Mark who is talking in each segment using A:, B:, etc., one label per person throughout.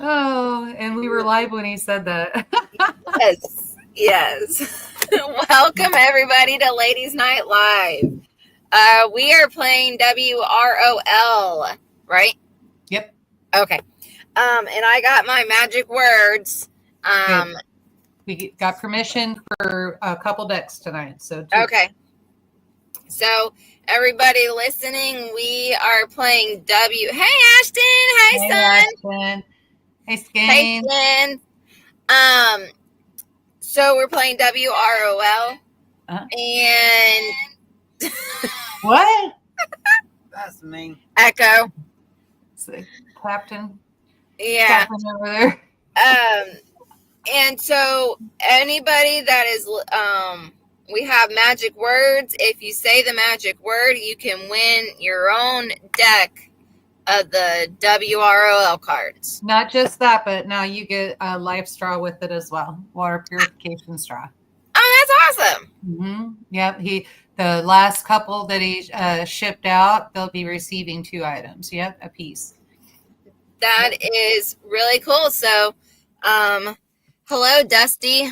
A: Oh, and we were live when he said that.
B: Yes, yes. Welcome everybody to Ladies Night Live. We are playing WROL, right?
A: Yep.
B: Okay. And I got my magic words.
A: Good. We got permission for a couple decks tonight, so 2.
B: Okay. So everybody listening, we are playing Hey Ashton, hi
A: Hey,
B: son.
A: Ashton. Hey,
B: Hey
A: Skane.
B: Jen. So we're playing WROL, and
A: What?
C: That's me.
B: Echo.
A: Captain.
B: Yeah.
A: Captain over there.
B: And so anybody that is, we have magic words. If you say the magic word, you can win your own deck of the WROL cards.
A: Not just that, but now you get a life straw with it as well. Water purification straw.
B: Oh, that's awesome.
A: Mm-hmm. Yep. The last couple that he shipped out, they'll be receiving 2 items. Yep, a piece.
B: That is really cool. So, hello, Dusty.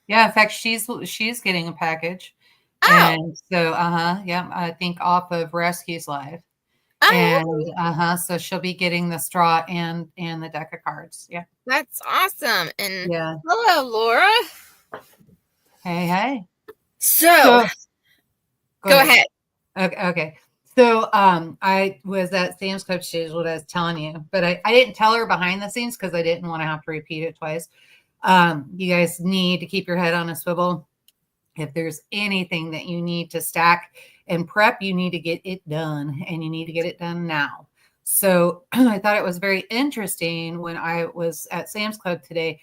A: Yeah, in fact, she's getting a package.
B: Oh.
A: And so, yeah, I think off of Rescue's Live.
B: Oh,
A: And so she'll be getting the straw and the deck of cards. Yeah.
B: That's awesome. And
A: yeah.
B: Hello, Laura.
A: Hey.
B: So go ahead.
A: Okay. So I was at Sam's Club stage, what I was telling you, but I didn't tell her behind the scenes because I didn't want to have to repeat it twice. You guys need to keep your head on a swivel. If there's anything that you need to stack and prep, you need to get it done, and you need to get it done now. So I thought it was very interesting when I was at Sam's Club today.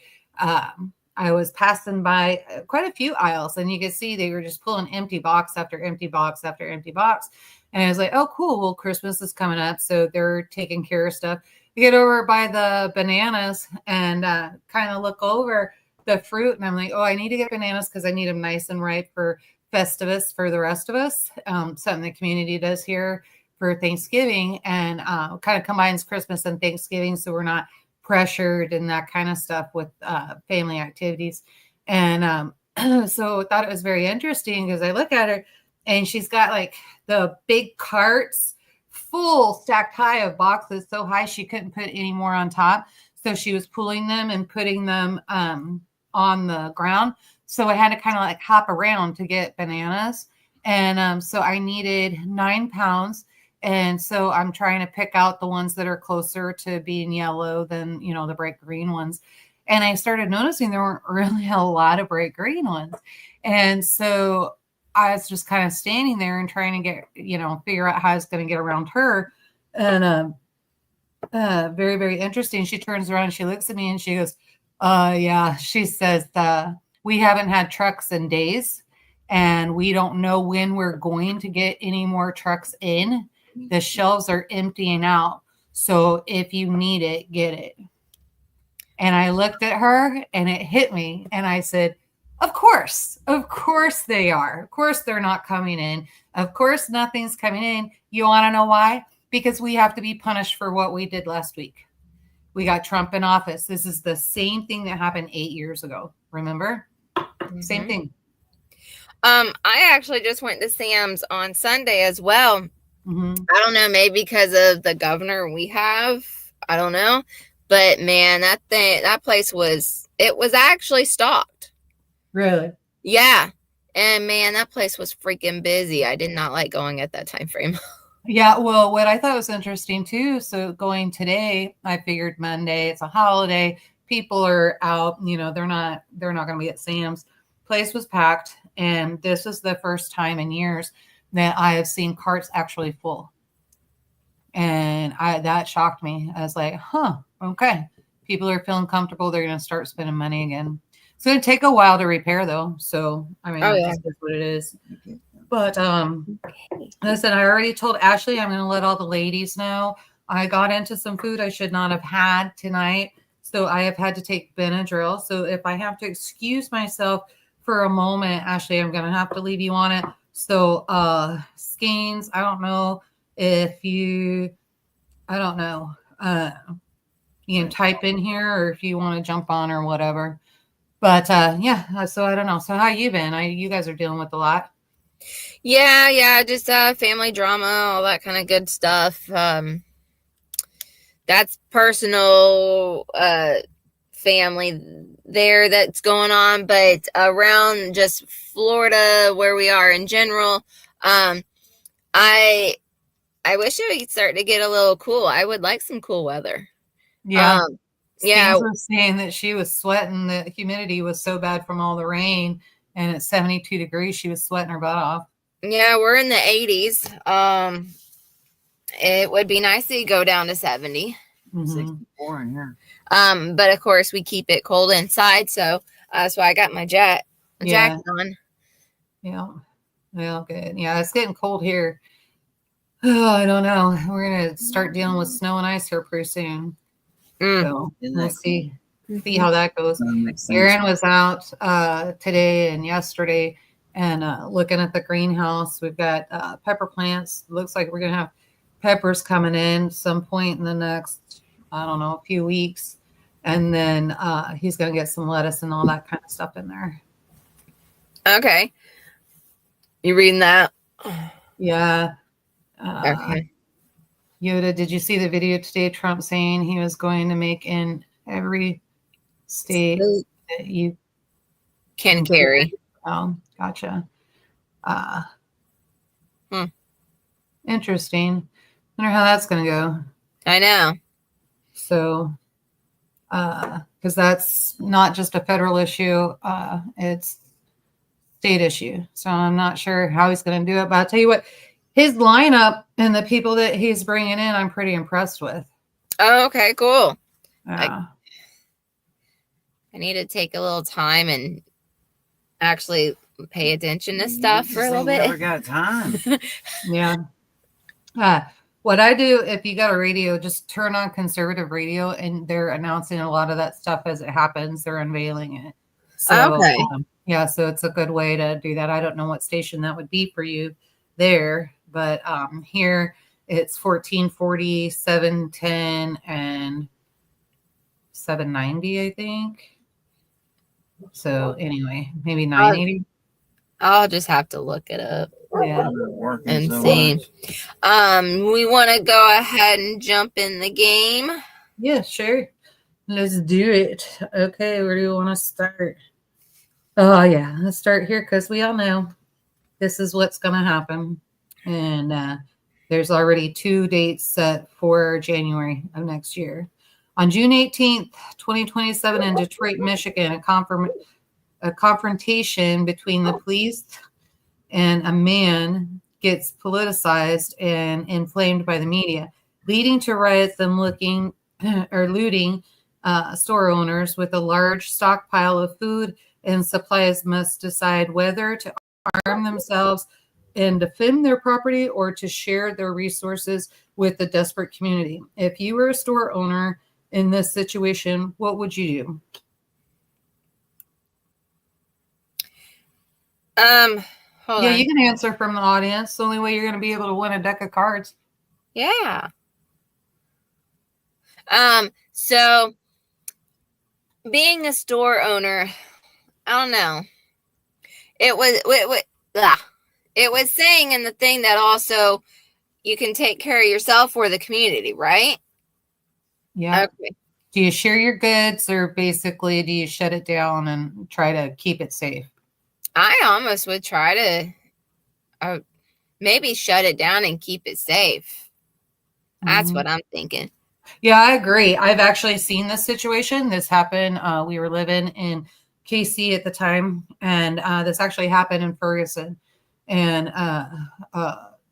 A: I was passing by quite a few aisles, and you could see they were just pulling empty box after empty box after empty box. And I was like, oh, cool. Well, Christmas is coming up, so they're taking care of stuff. You get over by the bananas and kind of look over the fruit, and I'm like, oh, I need to get bananas because I need them nice and ripe for Festivus for the rest of us. Something the community does here for Thanksgiving, and kind of combines Christmas and Thanksgiving, so we're not pressured and that kind of stuff with family activities. And so I thought it was very interesting because I look at her and she's got like the big carts full stacked high of boxes, so high she couldn't put any more on top. So she was pulling them and putting them on the ground. So I had to kind of like hop around to get bananas. And so I needed 9 pounds. And so I'm trying to pick out the ones that are closer to being yellow than, the bright green ones. And I started noticing there weren't really a lot of bright green ones. And so I was just kind of standing there and trying to get, figure out how I was going to get around her. And very, very interesting. She turns around and she looks at me and she goes, yeah, she says, we haven't had trucks in days and we don't know when we're going to get any more trucks in. The shelves are emptying out. So if you need it, get it. And I looked at her and it hit me. And I said, of course they are. Of course they're not coming in. Of course nothing's coming in. You want to know why? Because we have to be punished for what we did last week. We got Trump in office. This is the same thing that happened 8 years ago. Remember? Mm-hmm. Same thing.
B: I actually just went to Sam's on Sunday as well. Mm-hmm. I don't know, maybe because of the governor we have. I don't know. But man, that place was actually stocked.
A: Really?
B: Yeah. And man, that place was freaking busy. I did not like going at that time frame.
A: Yeah, well, what I thought was interesting too, so going today, I figured Monday, it's a holiday, people are out, they're not going to be at Sam's. Place was packed, and this was the first time in years that I have seen carts actually full. And that shocked me. I was like, okay. People are feeling comfortable. They're going to start spending money again. It's going to take a while to repair though. So, that's just what it is. But listen, I already told Ashley I'm going to let all the ladies know. I got into some food I should not have had tonight. So I have had to take Benadryl. So if I have to excuse myself for a moment, Ashley, I'm going to have to leave you on it. So Skeens, I don't know if you, you can type in here, or if you want to jump on or whatever. But yeah, so I don't know. So how you been? You guys are dealing with a lot.
B: Yeah, just family drama, all that kind of good stuff. That's personal family there that's going on, but around just Florida, where we are in general, I wish it would start to get a little cool. I would like some cool weather.
A: Yeah.
B: Yeah.
A: Stans was saying that she was sweating. The humidity was so bad from all the rain, and at 72 degrees, she was sweating her butt off.
B: Yeah, we're in the 80s. It would be nice to go down to 70.
C: 64 in here.
B: But of course we keep it cold inside, so that's why I got my jacket on.
A: Yeah. Well, good. Yeah, it's getting cold here. Oh, I don't know. We're gonna start dealing with snow and ice here pretty soon. So we'll see how that goes. Aaron was out today and yesterday and looking at the greenhouse. We've got pepper plants. Looks like we're gonna have peppers coming in some point in the next, I don't know, a few weeks. And then he's gonna get some lettuce and all that kind of stuff in there.
B: Okay. You reading that?
A: Yeah.
B: Okay.
A: Yoda, did you see the video today? Trump saying he was going to make in every state that you
B: can carry.
A: Oh, gotcha. Interesting. Wonder how that's going to go.
B: I know.
A: So, because that's not just a federal issue, it's state issue. So I'm not sure how he's going to do it. But I'll tell you what, his lineup and the people that he's bringing in, I'm pretty impressed with.
B: Oh, okay, cool.
A: I
B: need to take a little time and actually pay attention to stuff for a little bit.
C: Never got time.
A: Yeah. What I do, if you got a radio, just turn on conservative radio, and they're announcing a lot of that stuff as it happens. They're unveiling it. So,
B: okay.
A: Yeah, so it's a good way to do that. I don't know what station that would be for you there, but here it's 1440, 710, and 790, I think. So anyway, maybe 980.
B: I'll just have to look it up.
A: Yeah.
B: And see. We want to go ahead and jump in the game.
A: Yeah, sure. Let's do it. Okay, where do you want to start? Oh yeah, let's start here because we all know this is what's going to happen. And there's already 2 dates set for January of next year. On June 18th, 2027 in Detroit, Michigan, a confrontation between the police and a man gets politicized and inflamed by the media, leading to riots and looting store owners with a large stockpile of food and supplies must decide whether to arm themselves and defend their property or to share their resources with the desperate community. If you were a store owner in this situation, what would you do?
B: Hold
A: yeah,
B: on.
A: you can answer from the audience. The only way you're going to be able to win a deck of cards.
B: Yeah. So being a store owner, I don't know. It was saying in the thing that also you can take care of yourself or the community, right?
A: Yeah.
B: Okay.
A: Do you share your goods, or basically do you shut it down and try to keep it safe?
B: I almost would try to maybe shut it down and keep it safe. That's what I'm thinking.
A: Yeah, I agree. I've actually seen this situation. This happened. We were living in KC at the time, and this actually happened in Ferguson and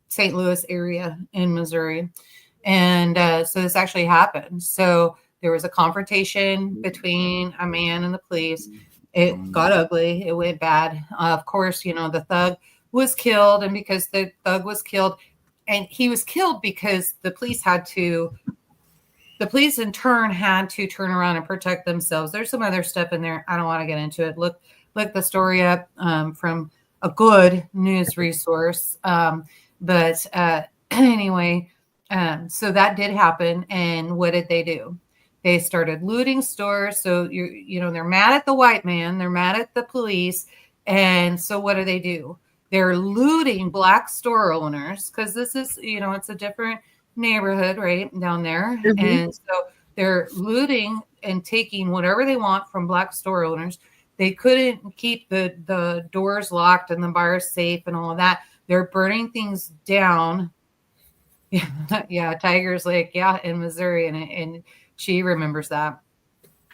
A: St. Louis area in Missouri. And so this actually happened. So there was a confrontation between a man and the police. It got ugly. It went bad. Of course, the thug was killed. And because the thug was killed, and he was killed because the police in turn had to turn around and protect themselves. There's some other stuff in there. I don't want to get into it. Look the story up from a good news resource. But anyway, so that did happen. And what did they do? They started looting stores. So they're mad at the white man. They're mad at the police. And so what do? They're looting black store owners because this is, it's a different neighborhood right down there.
B: Mhm.
A: And so they're looting and taking whatever they want from black store owners. They couldn't keep the doors locked and the bars safe and all of that. They're burning things down. Yeah, Tiger's like, yeah, in Missouri, and she remembers that.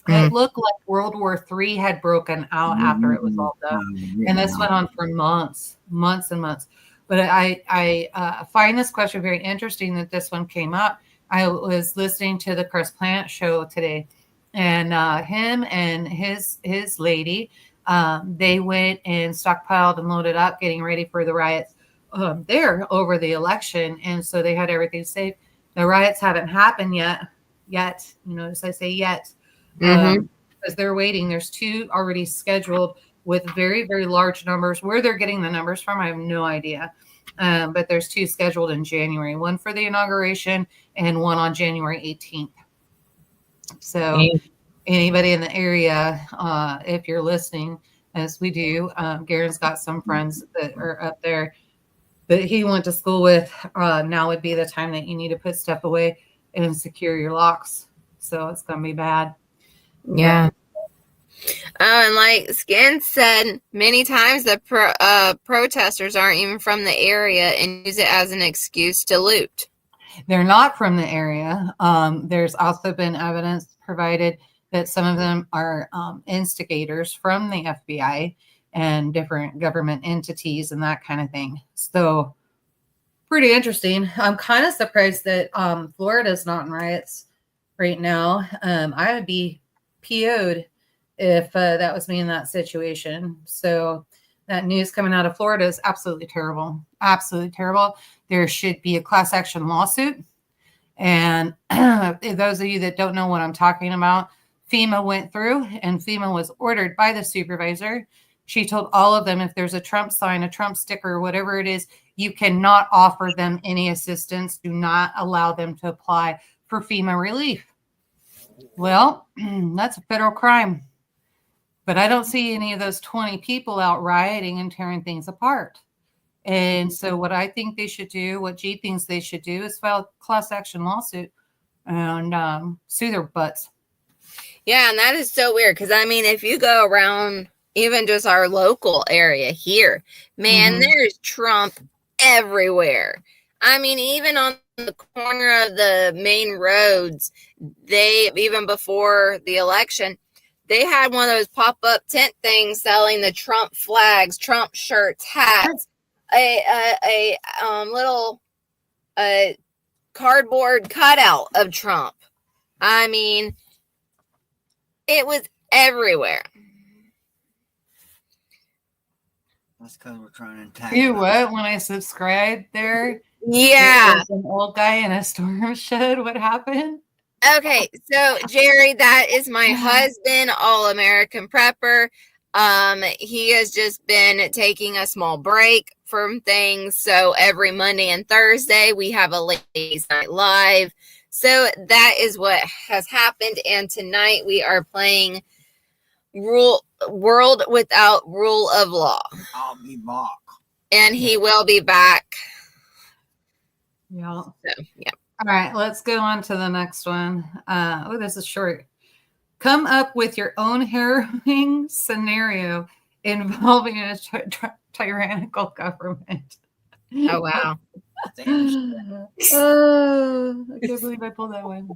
A: It looked like World War III had broken out after it was all done, and this went on for months and months. But I find this question very interesting that this one came up. I was listening to the Chris Plant show today, and him and his lady, they went and stockpiled and loaded up, getting ready for the riots there over the election, and so they had everything safe. The riots haven't happened yet. Notice I say yet, because they're waiting. There's 2 already scheduled with very, very large numbers. Where they're getting the numbers from, I have no idea. But there's 2 scheduled in January, one for the inauguration and one on January 18th. So anybody in the area, if you're listening, as we do, Garen's got some friends that are up there that he went to school with. Now would be the time that you need to put stuff away and secure your locks. So it's going to be bad.
B: Yeah. And like Skin said many times, the protesters aren't even from the area and use it as an excuse to loot.
A: They're not from the area. There's also been evidence provided that some of them are instigators from the FBI and different government entities and that kind of thing. So pretty interesting. I'm kind of surprised that Florida's not in riots right now. I would be PO'd if that was me in that situation. So that news coming out of Florida is absolutely terrible. Absolutely terrible. There should be a class action lawsuit. And those of you that don't know what I'm talking about, FEMA went through, and FEMA was ordered by the supervisor. She told all of them, if there's a Trump sign, a Trump sticker, whatever it is, you cannot offer them any assistance. Do not allow them to apply for FEMA relief. Well, that's a federal crime. But I don't see any of those 20 people out rioting and tearing things apart. And so what I think they should do, what G thinks they should do, is file a class action lawsuit and sue their butts.
B: Yeah, and that is so weird because, I mean, if you go around even just our local area here, man, there's Trump everywhere. I mean, even on the corner of the main roads, even before the election, they had one of those pop-up tent things selling the Trump flags, Trump shirts, hats, a little cardboard cutout of Trump. I mean, it was everywhere.
C: That's because we're trying to attack.
A: You what? When I subscribed there?
B: Yeah.
A: An old guy in a storm shed. What happened?
B: Okay, so Jerry, that is my husband, All-American Prepper. He has just been taking a small break from things. So every Monday and Thursday, we have a Ladies Night Live. So that is what has happened. And tonight we are playing World Without Rule of Law.
C: I'll be back.
B: And he will be back.
A: Yeah.
B: So, yeah.
A: All right, let's go on to the next one. This is short. Come up with your own harrowing scenario involving a tyrannical government.
B: Oh, wow.
A: Oh, I can't believe I pulled that one.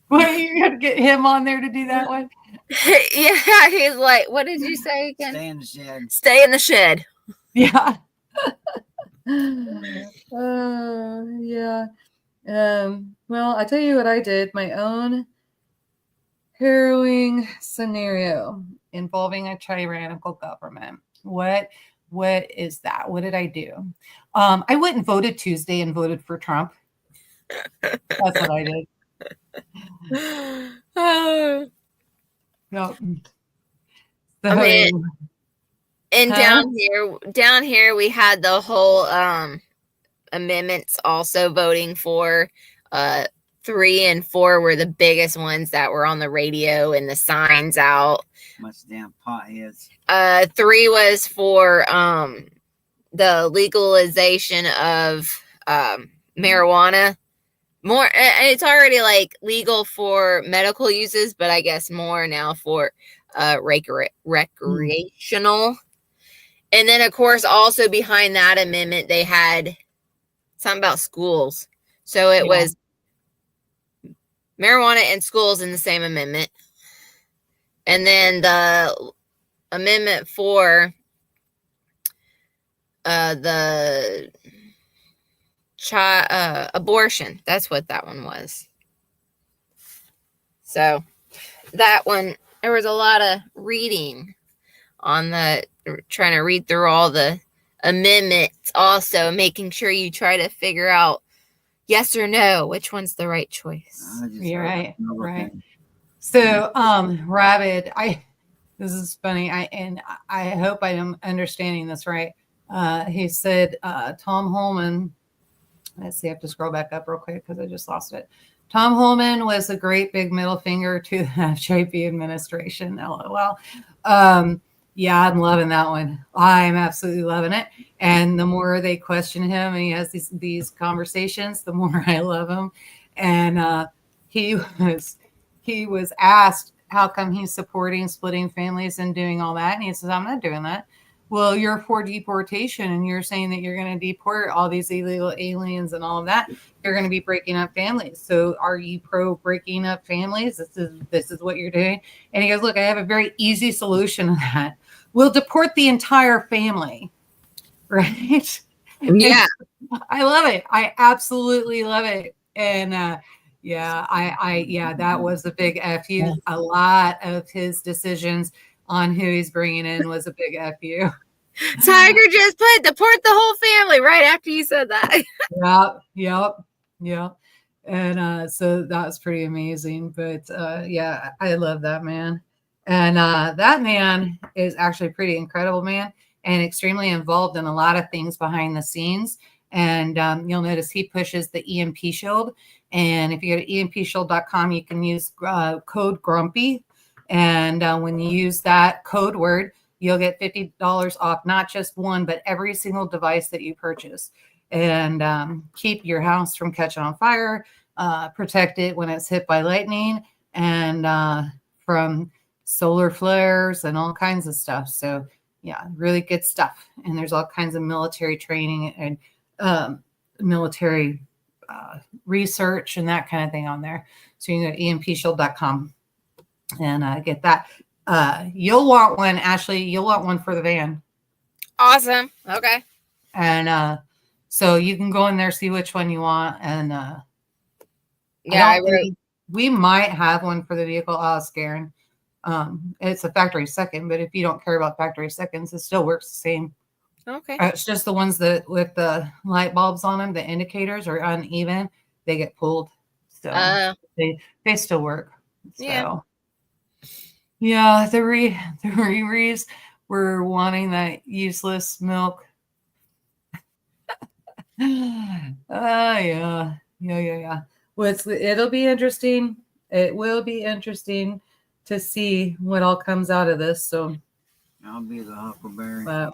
A: What, you got to get him on there to do that one?
B: Yeah, he's like, what did you say again?
C: Stay in the shed.
B: Stay in the shed.
A: Yeah. Yeah. Well, I tell you what I did. My own harrowing scenario involving a tyrannical government. What is that? What did I do? I went and voted Tuesday and voted for Trump. That's what I did. Yep. So,
B: I mean, and down here we had the whole amendments also voting for 3 and 4 were the biggest ones that were on the radio and the signs out.
C: Much damn potheads.
B: 3 was for the legalization of marijuana. More, it's already like legal for medical uses, but I guess more now for recreational. And then, of course, also behind that amendment, they had something about schools. So it was marijuana and schools in the same amendment. And then the amendment for the abortion. That's what that one was. So that one, there was a lot of reading on trying to read through all the amendments, also making sure you try to figure out yes or no, which one's the right choice.
A: You're right. Right. So, Rabbit, this is funny. I hope I am understanding this right. He said, Tom Holman, let's see, I have to scroll back up real quick because I just lost it. Tom Holman was a great big middle finger to the HIV administration. LOL. Yeah, I'm loving that one. I'm absolutely loving it. And the more they question him and he has these conversations, the more I love him. And he was asked how come he's supporting splitting families and doing all that. And he says, I'm not doing that. Well, you're for deportation and you're saying that you're going to deport all these illegal aliens and all of that. You're going to be breaking up families. So are you pro breaking up families? This is what you're doing. And he goes, look, I have a very easy solution to that. We'll deport the entire family. Right?
B: Yeah.
A: I love it. I absolutely love it. And that was a big FU. A lot of his decisions on who he's bringing in was a big FU.
B: Tiger just put deport the whole family right after you said that.
A: Yep. And so that was pretty amazing. But I love that man. And that man is actually a pretty incredible man and extremely involved in a lot of things behind the scenes. And you'll notice he pushes the EMP Shield. And if you go to empshield.com, you can use code GRUMPY. And when you use that code word, you'll get $50 off, not just one, but every single device that you purchase. And keep your house from catching on fire, protect it when it's hit by lightning, and from solar flares and all kinds of stuff. So yeah, really good stuff. And there's all kinds of military training and military research and that kind of thing on there. So you can go to empshield.com and get that. You'll want one, Ashley. You'll want one for the van.
B: Awesome. Okay.
A: And so you can go in there, see which one you want. And we might have one for the vehicle. I'll ask Aaron. It's a factory second, but if you don't care about factory seconds, it still works the same.
B: Okay.
A: It's just the ones that with the light bulbs on them, the indicators are uneven. They get pulled. So they still work. So yeah, the Riri's were wanting that useless milk. Yeah. Well, it'll be interesting. It will be interesting to see what all comes out of this. So
C: I'll be the huckleberry.
A: A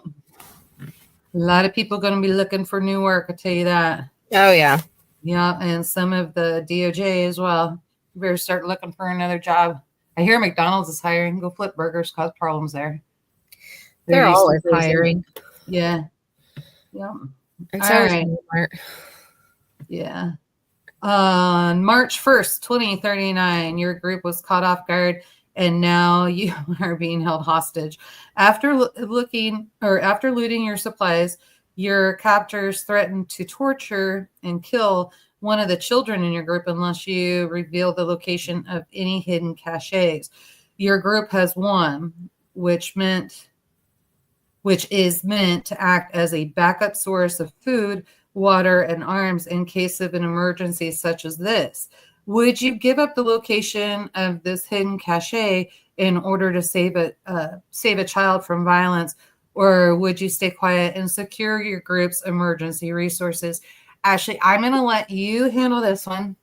A: lot of people going to be looking for new work. I tell you that.
B: Oh yeah.
A: Yeah, and some of the DOJ as well. You better start looking for another job. I hear McDonald's is hiring. Go flip burgers, cause problems there.
B: They're always hiring.
A: Yeah. Yep.
B: And so right.
A: Yeah. On March 1st, 2039, your group was caught off guard and now you are being held hostage. After looting your supplies, your captors threatened to torture and kill one of the children in your group unless you reveal the location of any hidden caches. Your group has won, which is meant to act as a backup source of food, water, and arms in case of an emergency such as this. Would you give up the location of this hidden cache in order to save a child from violence, or would you stay quiet and secure your group's emergency resources? Ashley, I'm going to let you handle this one.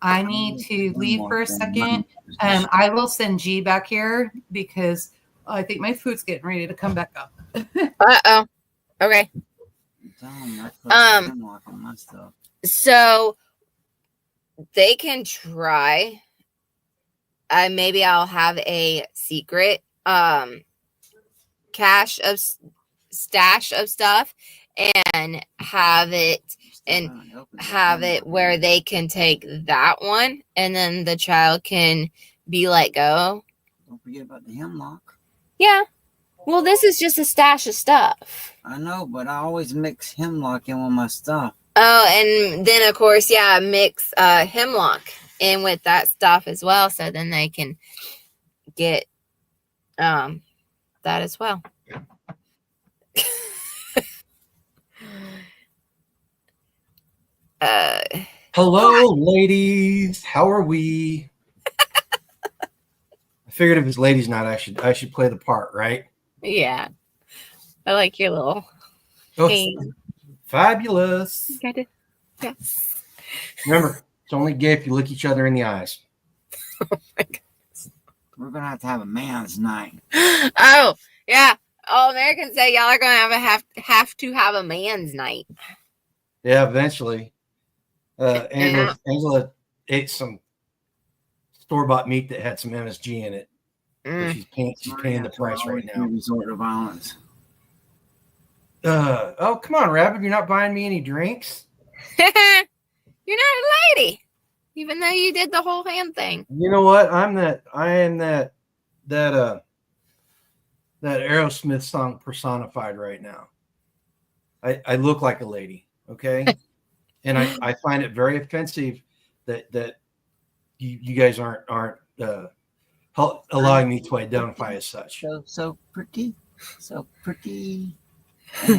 A: I need to leave for a second. I will send G back here because I think my food's getting ready to come back up.
B: Uh-oh. Okay.
C: My stuff.
B: So they can try. Maybe I'll have a secret stash of stuff and have it where they can take that one and then the child can be let go.
C: Don't forget about the hemlock.
B: Yeah. Well, this is just a stash of stuff.
C: I know, but I always mix hemlock in with my stuff.
B: Oh, and then of course, yeah, mix hemlock in with that stuff as well, so then they can get that as well.
D: Hello, ladies. How are we? I figured if it's ladies' night, I should play the part, right?
B: Yeah, I like your little.
D: Oh,
B: Hey.
D: Fabulous.
B: Got it. Yes.
D: Remember, it's only gay if you look each other in the eyes.
B: Oh my God.
C: We're gonna have to have a man's night.
B: Oh yeah, all Americans say y'all are gonna have to have a man's night.
D: Yeah, eventually. Angela ate some store-bought meat that had some MSG in it. So she's paying the price right now.
C: Resort to violence.
D: Oh, come on, Rabbit. You're not buying me any drinks?
B: You're not a lady, even though you did the whole hand thing.
D: You know what? I am that Aerosmith song personified right now. I look like a lady, okay? And I find it very offensive that you guys aren't allowing me to identify as such.
C: So pretty.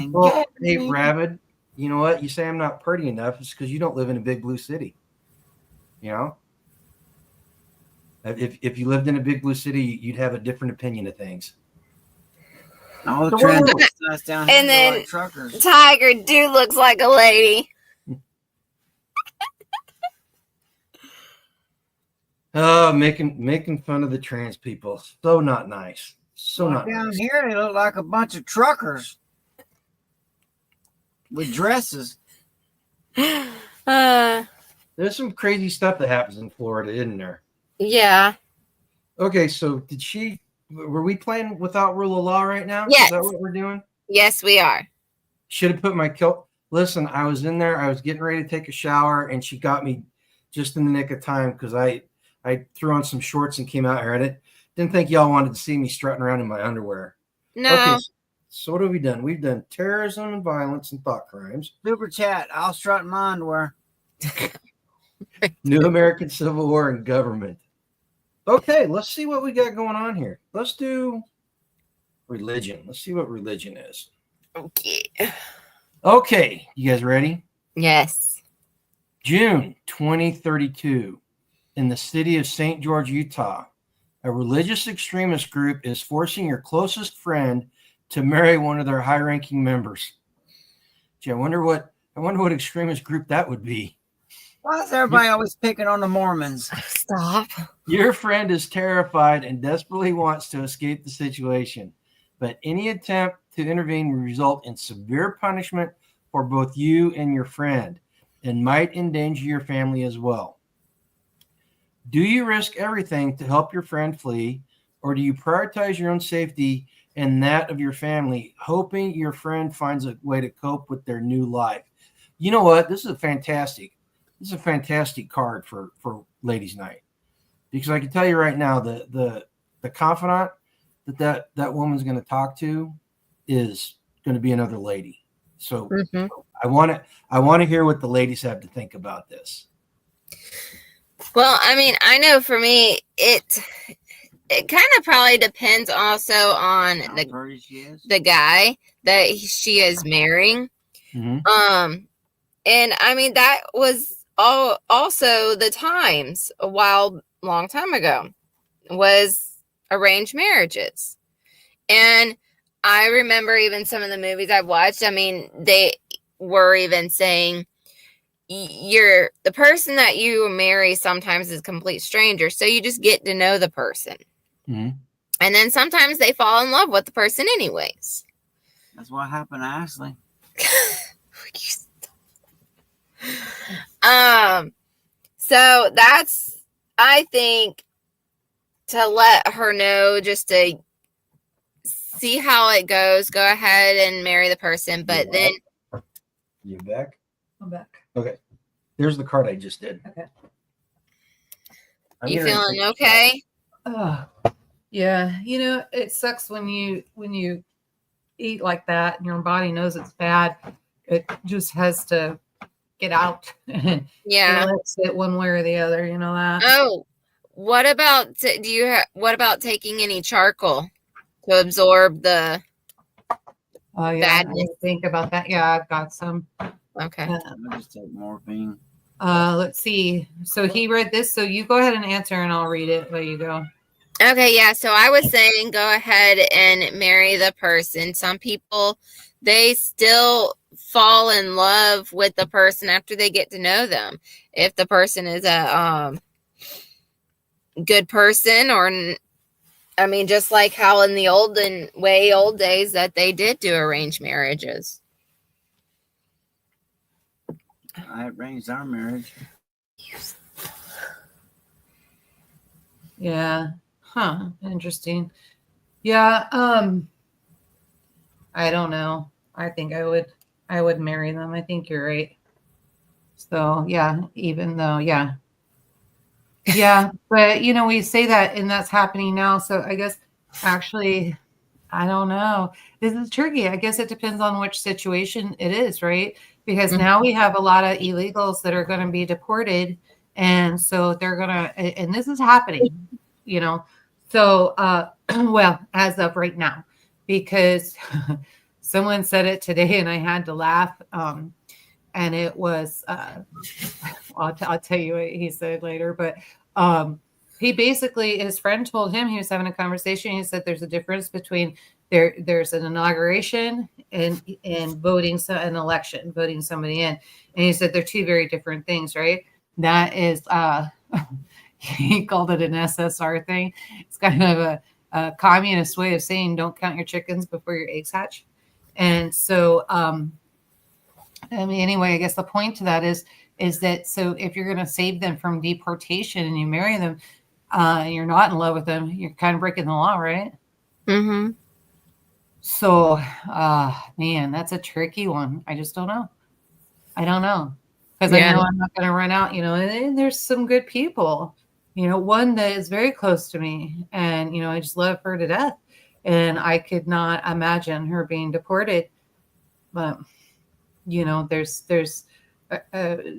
D: Well, hey, Rabbit, you know what? You say I'm not pretty enough. It's because you don't live in a big blue city. You know? If you lived in a big blue city, you'd have a different opinion of things.
C: All the down
B: and then
C: like truckers.
B: Tiger dude looks like a lady.
D: Oh, making fun of the trans people. So not nice. So not
C: down
D: nice.
C: Here they look like a bunch of truckers with dresses.
D: There's some crazy stuff that happens in Florida, isn't there?
B: Yeah.
D: Okay, so were we playing without rule of law right now?
B: Yes.
D: Is that what we're doing?
B: Yes, we are.
D: Should have put my kilt. Listen, I was in there. I was getting ready to take a shower, and she got me just in the nick of time because I threw on some shorts and came out here. I didn't think y'all wanted to see me strutting around in my underwear.
B: No.
D: Okay, so what have we done? We've done terrorism and violence and thought crimes.
C: Super chat. I'll strut in my underwear.
D: New American Civil War and government. Okay, let's see what we got going on here. Let's do religion. Let's see what religion is. Okay, you guys ready?
B: Yes.
D: June 2032, in the city of St. George, Utah, a religious extremist group is forcing your closest friend to marry one of their high-ranking members. Gee, I wonder what extremist group that would be.
C: Why is everybody always picking on the Mormons?
B: Stop.
D: Your friend is terrified and desperately wants to escape the situation, but any attempt to intervene will result in severe punishment for both you and your friend and might endanger your family as well. Do you risk everything to help your friend flee, or do you prioritize your own safety and that of your family, hoping your friend finds a way to cope with their new life? You know what? This is a fantastic card for ladies' night, because I can tell you right now the confidant that woman's going to talk to is going to be another lady. So I want to hear what the ladies have to think about this.
B: Well, I mean, I know for me, it kind of probably depends also on the guy that she is marrying.
D: Mm-hmm.
B: And I mean, that was also the times long time ago was arranged marriages. And I remember even some of the movies I've watched, I mean, they were even saying the person that you marry sometimes is a complete stranger, so you just get to know the person.
D: Mm-hmm.
B: And then sometimes they fall in love with the person anyways.
C: That's what happened to Ashley.
B: So that's, I think, to let her know, just to see how it goes. Go ahead and marry the person, but then
D: You back?
A: I'm back.
D: Okay. There's the card I just did.
A: Okay.
B: you feeling okay?
A: Yeah. It sucks when you eat like that and your body knows it's bad. It just has to get out.
B: Yeah.
A: Let's it one way or the other. You know that.
B: Oh, what about what about taking any charcoal to absorb the
A: Oh yeah. I
B: badness?
A: didn't think about that. Yeah, I've got some.
B: Okay.
C: I just take morphine.
A: Let's see. So he read this. So you go ahead and answer, and I'll read it. There you go.
B: Okay, yeah. So I was saying go ahead and marry the person. Some people, they still fall in love with the person after they get to know them. If the person is a good person, or I mean, just like how in the old days that they did do arranged marriages.
C: I arranged our marriage.
A: Yeah. Huh. Interesting. Yeah. I don't know. I think I would marry them. I think you're right. So yeah, even though, yeah. Yeah. But we say that and that's happening now. So I guess actually, I don't know. This is tricky. I guess it depends on which situation it is, right? Because now we have a lot of illegals that are going to be deported. And so they're going to, and this is happening, So, well, as of right now, because someone said it today and I had to laugh. And it was, I'll tell you what he said later, but he basically, his friend told him, he was having a conversation. He said there's a difference between there's an inauguration and voting an election, voting somebody in. And he said they're two very different things, right? That is, he called it an SSR thing. It's kind of a communist way of saying don't count your chickens before your eggs hatch. And so, I mean, anyway, I guess the point to that is that so if you're going to save them from deportation and you marry them, and you're not in love with them, you're kind of breaking the law, right?
B: Mm-hmm.
A: So, man, that's a tricky one. I just don't know. I don't know because I know I'm not going to run out, and there's some good people, one that is very close to me and, I just love her to death and I could not imagine her being deported, but there's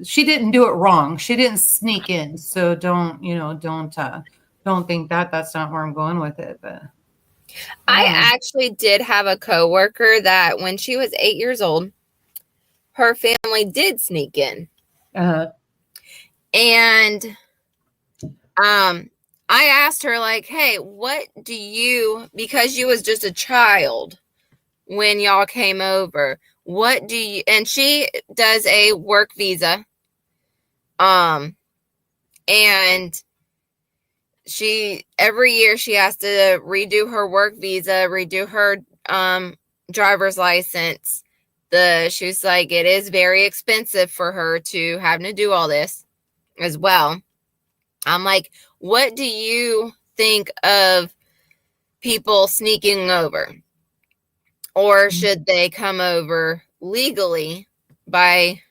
A: she didn't do it wrong. She didn't sneak in. So don't think that's not where I'm going with it. But
B: I actually did have a coworker that when she was 8 years old, her family did sneak in. And I asked her like, hey, what do you, because you was just a child when y'all came over, what do you, and she does a work visa. And she, every year she has to redo her work visa, redo her driver's license. She was like, it is very expensive for her to have to do all this as well. I'm like, what do you think of people sneaking over? Or should they come over legally by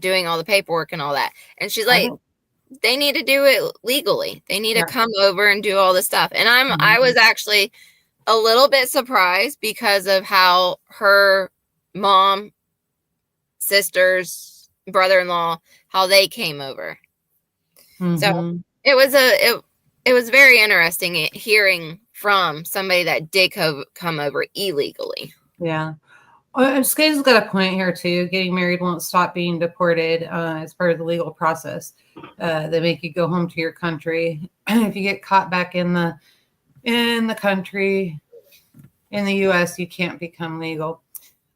B: doing all the paperwork and all that? And she's like, they need to do it legally. They need to come over and do all this stuff. And I was actually a little bit surprised because of how her mom, sisters, brother-in-law, how they came over. So it was very interesting hearing from somebody that did come over illegally.
A: Yeah. Skate's got a point here too. Getting married won't stop being deported as part of the legal process. They make you go home to your country. If you get caught back in the country, in the U.S., you can't become legal.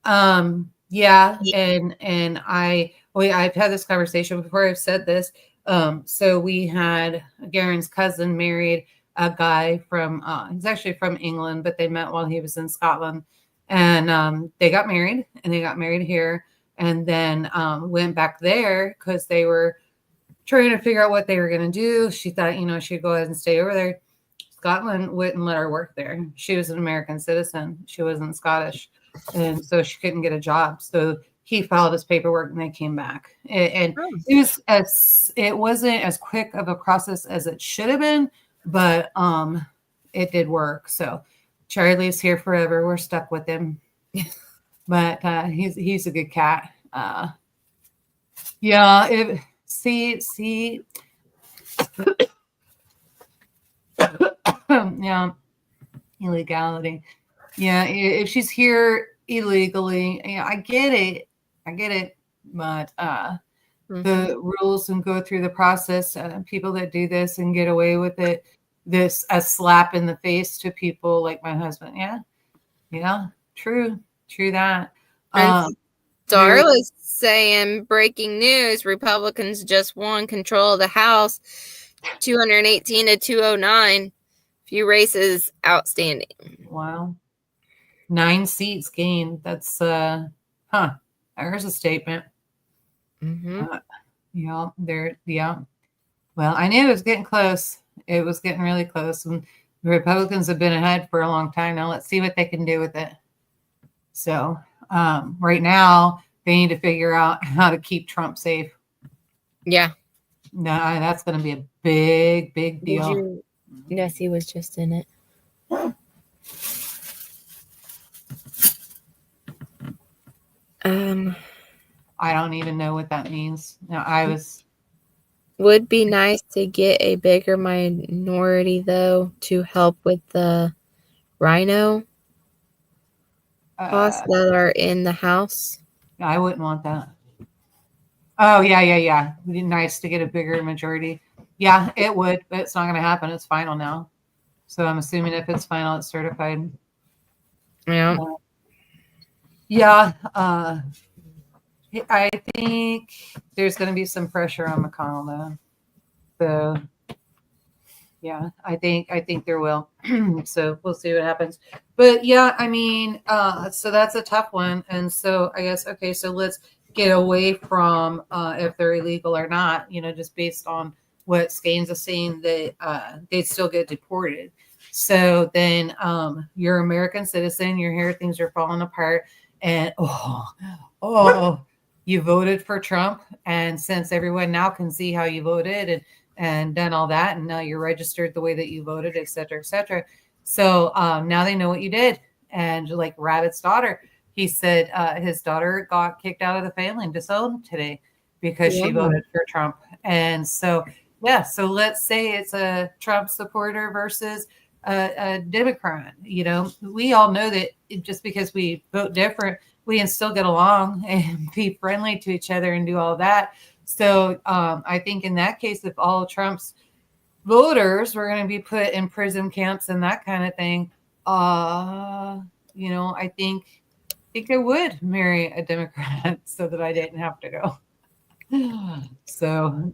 A: Yeah, and I've had this conversation before. I've said this. So we had Garen's cousin married a guy from, he's actually from England, but they met while he was in Scotland. And they got married, and they got married here, and then went back there because they were trying to figure out what they were going to do. She thought, she'd go ahead and stay over there. Scotland wouldn't let her work there. She was an American citizen. She wasn't Scottish. And so she couldn't get a job. So he filed his paperwork and they came back. And it wasn't as quick of a process as it should have been, but it did work. So Charlie's here forever. We're stuck with him. But he's a good cat. Yeah, see. Yeah, illegality. Yeah, if she's here illegally, I get it. But the rules and go through the process, people that do this and get away with it, this a slap in the face to people like my husband. Yeah, true that.
B: Darla's saying, breaking news, Republicans just won control of the House, 218 to 209. Few races outstanding.
A: Wow. 9 seats gained. That's there's a statement.
B: Mm-hmm.
A: Yeah. Well, I knew it was getting close. It was getting really close. And the Republicans have been ahead for a long time. Now let's see what they can do with it. So right now they need to figure out how to keep Trump safe.
B: Yeah.
A: No, that's going to be a big deal.
B: Yes, he was just in it.
A: I don't even know what that means. No,
B: would be nice to get a bigger minority though to help with the rhino costs that are in the House.
A: I wouldn't want that. Oh yeah. It'd be nice to get a bigger majority. Yeah, it would, but it's not going to happen. It's final now. So I'm assuming if it's final, it's certified.
B: Yeah.
A: I think there's going to be some pressure on McConnell though. So yeah, I think there will. So we'll see what happens. But yeah, I mean, so that's a tough one. And so I guess, okay, so let's get away from if they're illegal or not, just based on what Skanes is saying, that they'd still get deported. So then you're an American citizen, you're here, things are falling apart, and you voted for Trump. And since everyone now can see how you voted and done all that, and now you're registered the way that you voted, et cetera, et cetera. So now they know what you did. And like Rabbit's daughter, he said his daughter got kicked out of the family and disowned today because she voted for Trump. And so, so let's say it's a Trump supporter versus a Democrat. We all know that just because we vote different, we can still get along and be friendly to each other and do all that. So I think in that case, if all Trump's voters were going to be put in prison camps and that kind of thing, I think I would marry a Democrat so that I didn't have to go. So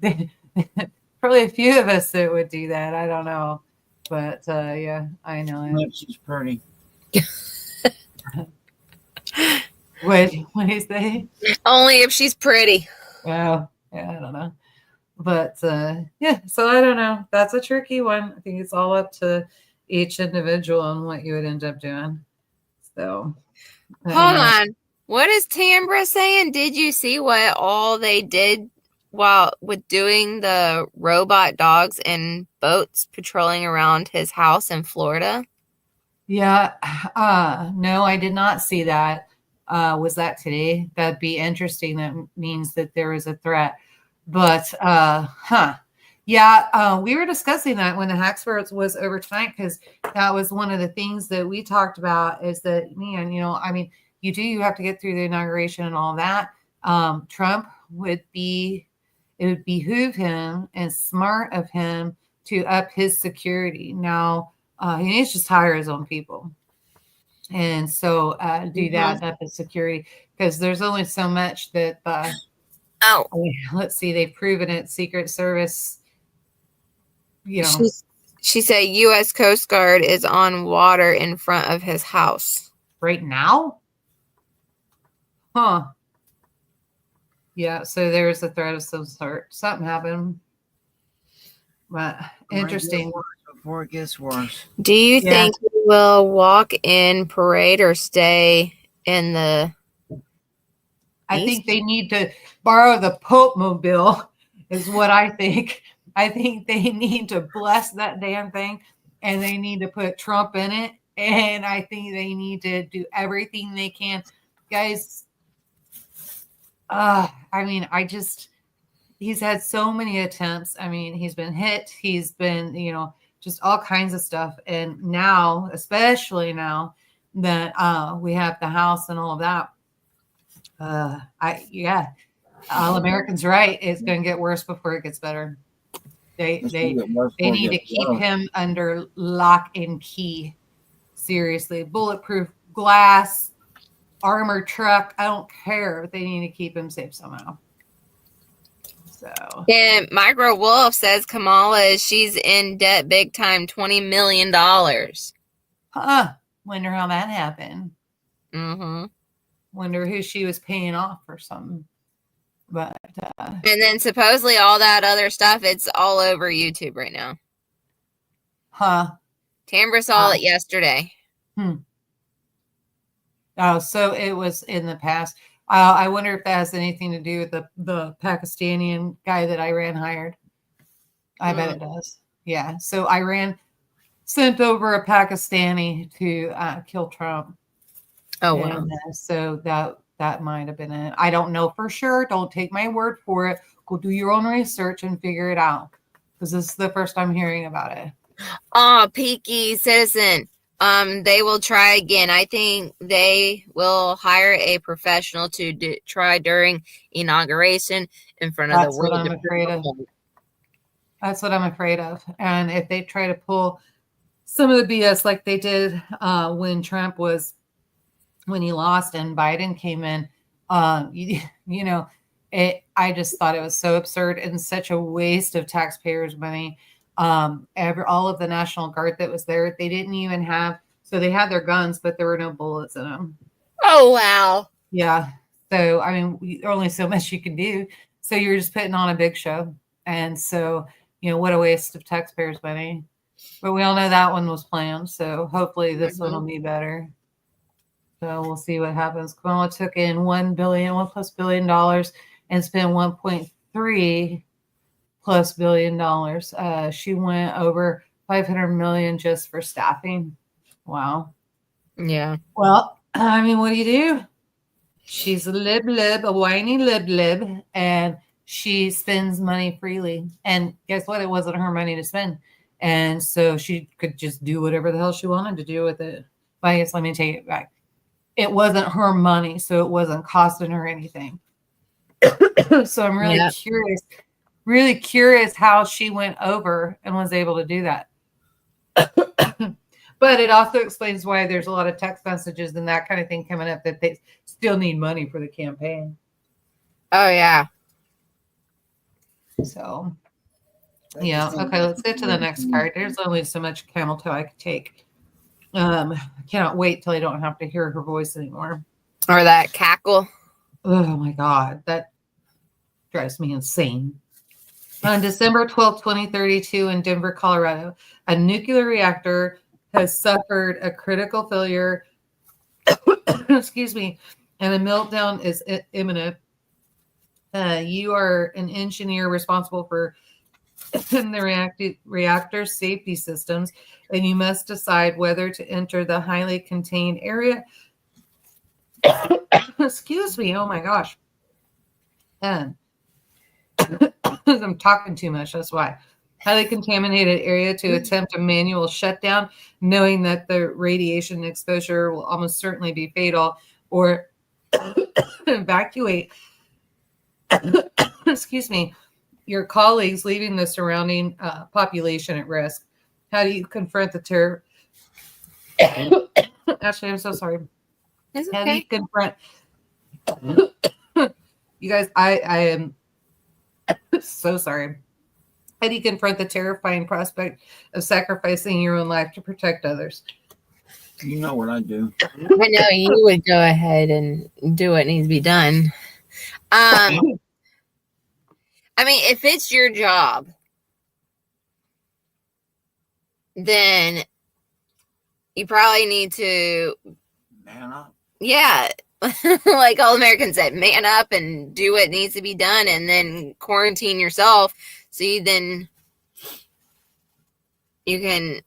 A: probably a few of us that would do that. I don't know. But yeah, I know.
C: She's pretty.
A: What do you say?
B: Only if she's pretty.
A: Well, yeah, I don't know. But yeah, so I don't know. That's a tricky one. I think it's all up to each individual and what you would end up doing. So
B: hold on. What is Tambra saying? Did you see what all they did with doing the robot dogs and boats patrolling around his house in Florida?
A: Yeah. No, I did not see that. Was that today? That'd be interesting. That means that there was a threat. But yeah, we were discussing that when the Hackswords was over tonight, because that was one of the things that we talked about, is that, man, you have to get through the inauguration and all that. Trump it would behoove him and smart of him to up his security. Now, he needs to just hire his own people. And so do that, up his security, because there's only so much that
B: Oh,
A: Let's see. They've proven it. Secret Service,
B: she said U.S. Coast Guard is on water in front of his house.
A: right now. Huh. Yeah. So there's a threat of some sort. Something happened. But interesting.
C: Before it gets worse.
B: Do you think he will walk in parade or stay in the
A: I
B: East?
A: think they need to borrow the Pope mobile, is what I think. I think they need to bless that damn thing, and they need to put Trump in it. And I think they need to do everything they can. Guys, I mean, he's had so many attempts. I mean, he's been hit. He's been, just all kinds of stuff. And now, especially now that we have the House and all of that, all Americans right. It's going to get worse before it gets better. They need to keep him under lock and key. Seriously, bulletproof glass, armored truck. I don't care. They need to keep him safe somehow. So.
B: And Micro Wolf says Kamala, she's in debt big time, $20 million.
A: Wonder how that happened.
B: Mm-hmm.
A: Wonder who she was paying off or something. But
B: and then supposedly all that other stuff, it's all over YouTube right now. Tambra saw it yesterday.
A: Oh, so it was in the past. I wonder if that has anything to do with the Pakistani guy that Iran hired. I bet it does. Yeah. So Iran sent over a Pakistani to kill Trump.
B: Oh, wow.
A: And, so that might have been it. I don't know for sure. Don't take my word for it. Go do your own research and figure it out. Because this is the first I'm hearing about it.
B: Oh, Peaky Citizen. They will try again. I think they will hire a professional to try during inauguration in front of the world.
A: That's what I'm afraid of. That's what I'm afraid of. And if they try to pull some of the BS like they did when Trump was, when he lost and Biden came in, I just thought it was so absurd and such a waste of taxpayers' money. All of the National Guard that was there, they didn't even have, so they had their guns, but there were no bullets in them.
B: Oh, wow.
A: Yeah. So, I mean, only so much you can do. So you're just putting on a big show. And so, what a waste of taxpayers' money. But we all know that one was planned. So hopefully this one will be better. So we'll see what happens. Kamala took in $1 plus billion and spent 1.3 plus $1 billion. She went over 500 million just for staffing. Wow.
B: Yeah.
A: Well, I mean, what do you do? She's a a whiny lib, and she spends money freely. And guess what? It wasn't her money to spend. And so she could just do whatever the hell she wanted to do with it. But I guess let me take it back. It wasn't her money, so it wasn't costing her anything. So I'm really curious how she went over and was able to do that. But it also explains why there's a lot of text messages and that kind of thing coming up that they still need money for the campaign.
B: Oh, yeah.
A: So, yeah. Okay, let's get to the next card. There's only so much camel toe I could take. I cannot wait till I don't have to hear her voice anymore.
B: Or that cackle.
A: Oh, my God. That drives me insane. On December 12, 2032 in Denver, Colorado, a nuclear reactor has suffered a critical failure, excuse me, and a meltdown is imminent. You are an engineer responsible for the reactor safety systems, and you must decide whether to enter the highly contained area. Excuse me. Oh, my gosh. I'm talking too much. That's why. Highly contaminated area to attempt a manual shutdown, knowing that the radiation exposure will almost certainly be fatal, or evacuate, excuse me, your colleagues, leaving the surrounding population at risk. How do you confront the terror? Actually, I'm so sorry.
B: It's
A: How
B: okay.
A: do you confront You guys, I am so sorry. How do you confront the terrifying prospect of sacrificing your own life to protect others?
C: You know what I do.
B: I know you would go ahead and do what needs to be done. I mean, if it's your job, then you probably need to,
C: Man up.
B: yeah, like all Americans said, man up and do what needs to be done, and then quarantine yourself so you can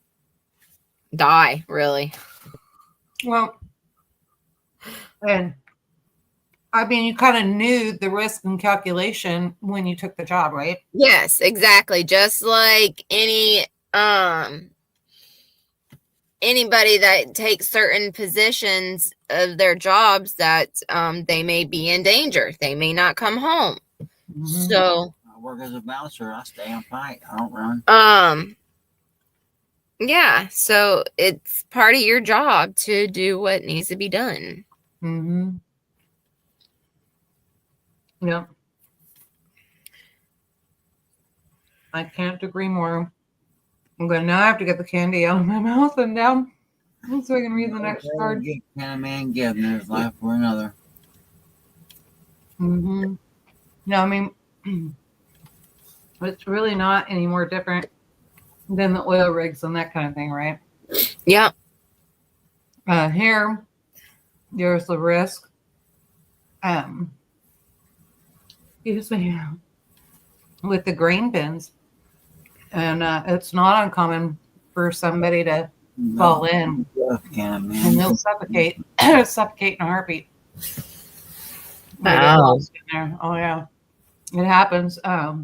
B: die, really.
A: Well, and I mean, you kind of knew the risk and calculation when you took the job, right?
B: Yes, exactly. Just like anybody that takes certain positions of their jobs, that they may be in danger. They may not come home.
A: Mm-hmm.
B: So
C: I work as a bouncer. I stay on fight. I don't run.
B: Yeah, so it's part of your job to do what needs to be done.
A: Mm-hmm. Yep. I can't agree more. I'm going to now have to get the candy out of my mouth and down so I can read the next card.
C: Can a man give in his life for another?
A: Mm-hmm. No, I mean, it's really not any more different than the oil rigs and that kind of thing, right?
B: Yeah.
A: Here, there's the risk. Excuse me, with the grain bins. And it's not uncommon for somebody to fall in and they'll suffocate in a heartbeat.
B: Wow.
A: Oh yeah, it happens. A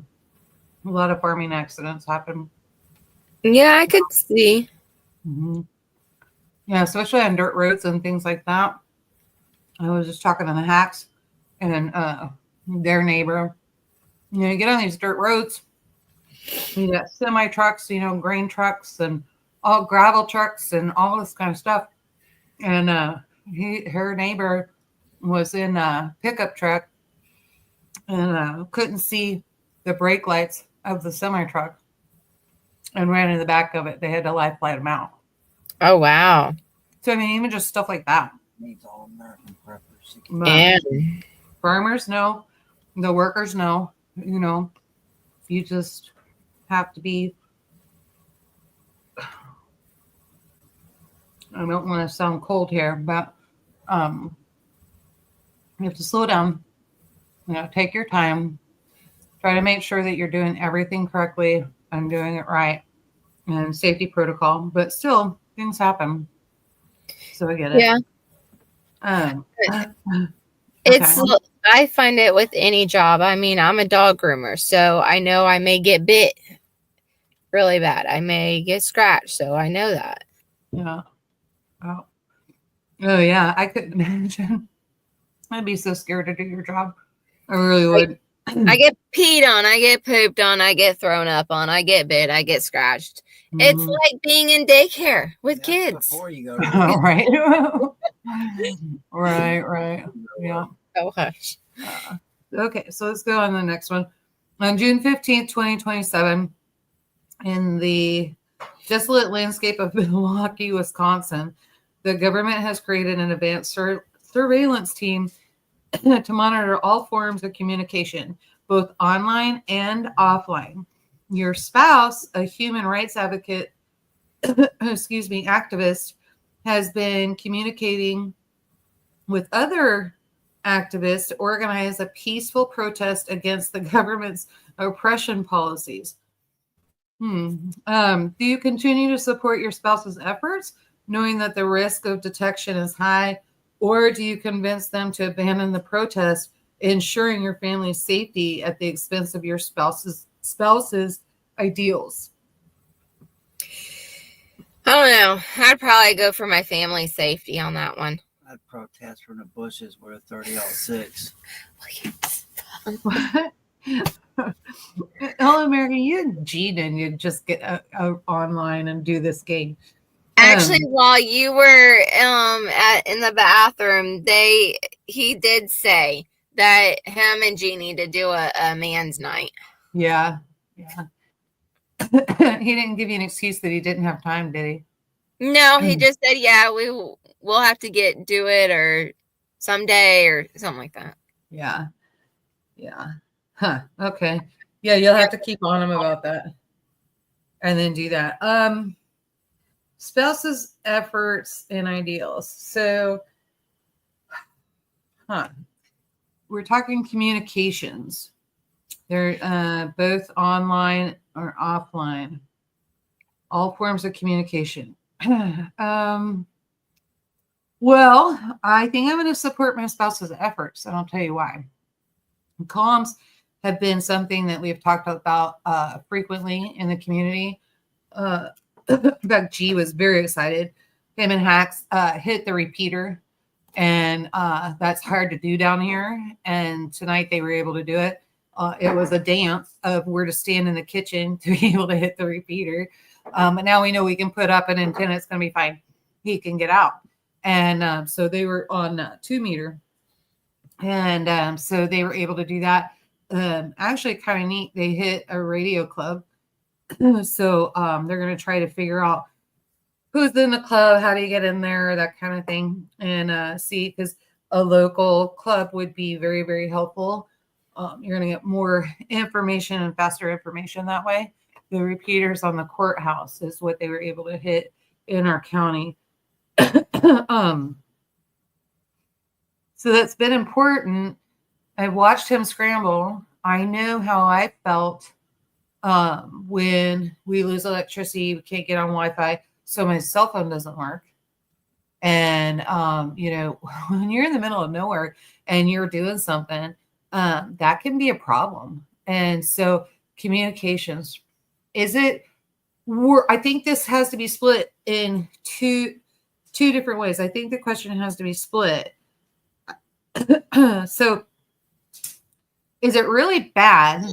A: lot of farming accidents happen.
B: Yeah, I could see.
A: Mm-hmm. Yeah, especially on dirt roads and things like that. I was just talking to the hacks and their neighbor. You know, you get on these dirt roads, you got semi trucks, you know, grain trucks and all gravel trucks and all this kind of stuff. And her neighbor was in a pickup truck and couldn't see the brake lights of the semi truck and ran in the back of it. They had to life flight them out.
B: Oh, wow.
A: So, I mean, even just stuff like that.
C: Needs all American preppers.
B: And
A: farmers know, the workers know, you know, you just have to be, I don't want to sound cold here, but you have to slow down, you know, take your time, try to make sure that you're doing everything correctly and doing it right and safety protocol, but still things happen. So I get it.
B: yeah,
A: Okay.
B: I find it with any job. I mean, I'm a dog groomer, so I know I may get bit really bad. I may get scratched, so I know that.
A: Yeah. Oh yeah. I couldn't imagine. I'd be so scared to do your job. I really would.
B: I get peed on, I get pooped on, I get thrown up on, I get bit, I get scratched. It's like being in daycare with kids.
C: Before you go
A: right. right. Yeah.
B: Oh, hush.
A: Okay, so let's go on to the next one. On June 15th, 2027, in the desolate landscape of Milwaukee, Wisconsin, the government has created an advanced surveillance team to monitor all forms of communication, both online and offline. Your spouse, a human rights advocate, activist, has been communicating with other activists to organize a peaceful protest against the government's oppression policies. Do you continue to support your spouse's efforts, knowing that the risk of detection is high, or do you convince them to abandon the protest, ensuring your family's safety at the expense of your spouse's ideals?
B: I don't know. I'd probably go for my family's safety on that one.
C: I'd protest from the bushes with a 30-06.
A: What? Hello, America. You and Gene, you just get online and do this game.
B: Actually, while you were in the bathroom, he did say that him and G need to do a man's night.
A: Yeah. Yeah. He didn't give you an excuse that he didn't have time, did he?
B: No, he just said, yeah, we'll have to do it or someday or something like that.
A: Yeah. Yeah. Huh. Okay. Yeah, you'll have to keep on him about that. And then do that. Spouses' efforts and ideals. So, we're talking communications. They're both online or offline. All forms of communication. Well, I think I'm going to support my spouse's efforts, and I'll tell you why. Comms have been something that we've talked about frequently in the community. In fact, G was very excited. Him and Hacks hit the repeater, and that's hard to do down here. And tonight they were able to do it. It was a dance of where to stand in the kitchen to be able to hit the repeater. But now we know we can put up an antenna. It's going to be fine. He can get out. And so they were on 2 meter. And so they were able to do that. Actually, kind of neat. They hit a radio club. So they're going to try to figure out who's in the club, how do you get in there, that kind of thing. And see, because a local club would be very, very helpful. You're going to get more information and faster information that way. The repeaters on the courthouse is what they were able to hit in our county. So that's been important. I watched him scramble. I know how I felt when we lose electricity, we can't get on Wi-Fi, so my cell phone doesn't work. And, when you're in the middle of nowhere and you're doing something, that can be a problem. And so communications, I think this has to be split in two different ways. I think the question has to be split. So is it really bad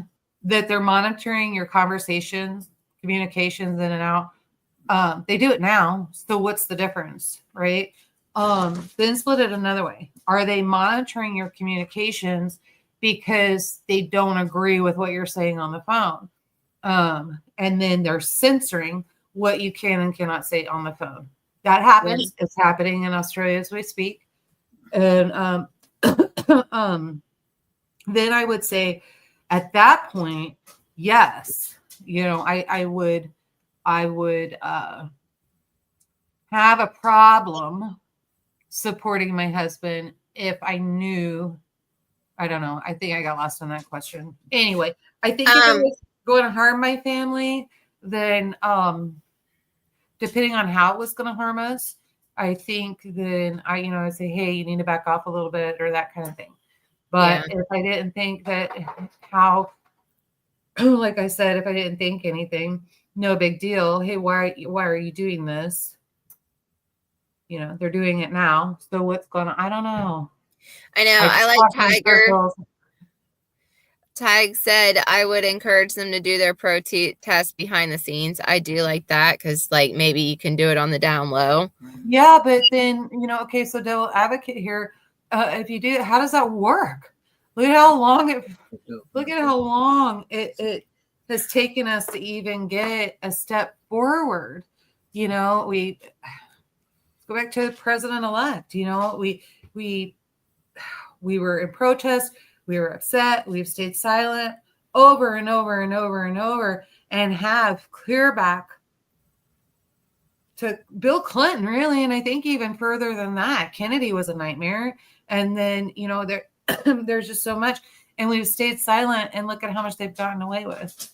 A: that they're monitoring your conversations, communications in and out? They do it now. So what's the difference, right? Then split it another way. Are they monitoring your communications because they don't agree with what you're saying on the phone? And then they're censoring what you can and cannot say on the phone. That happens. It's happening in Australia as we speak. And then I would say at that point, yes, I would have a problem supporting my husband if I knew, I don't know. I think I got lost in that question. Anyway, I think if it was going to harm my family, then depending on how it was going to harm us, I think then I'd say, hey, you need to back off a little bit or that kind of thing. But if I didn't think that like I said, if I didn't think anything, no big deal. Hey, why are you doing this? They're doing it now. So what's going on? I don't know.
B: I know. I like Tiger. Tig said I would encourage them to do their test behind the scenes. I do like that because, maybe you can do it on the down low.
A: Yeah, but then, okay, so devil advocate here. If you do it, how does that work? Look at how long it has taken us to even get a step forward. We go back to the president-elect. We were in protest. We were upset. We've stayed silent over and over and over and over, and have clear back to Bill Clinton, really. And I think even further than that, Kennedy was a nightmare. And then, there's just so much. And we've stayed silent, and look at how much they've gotten away with.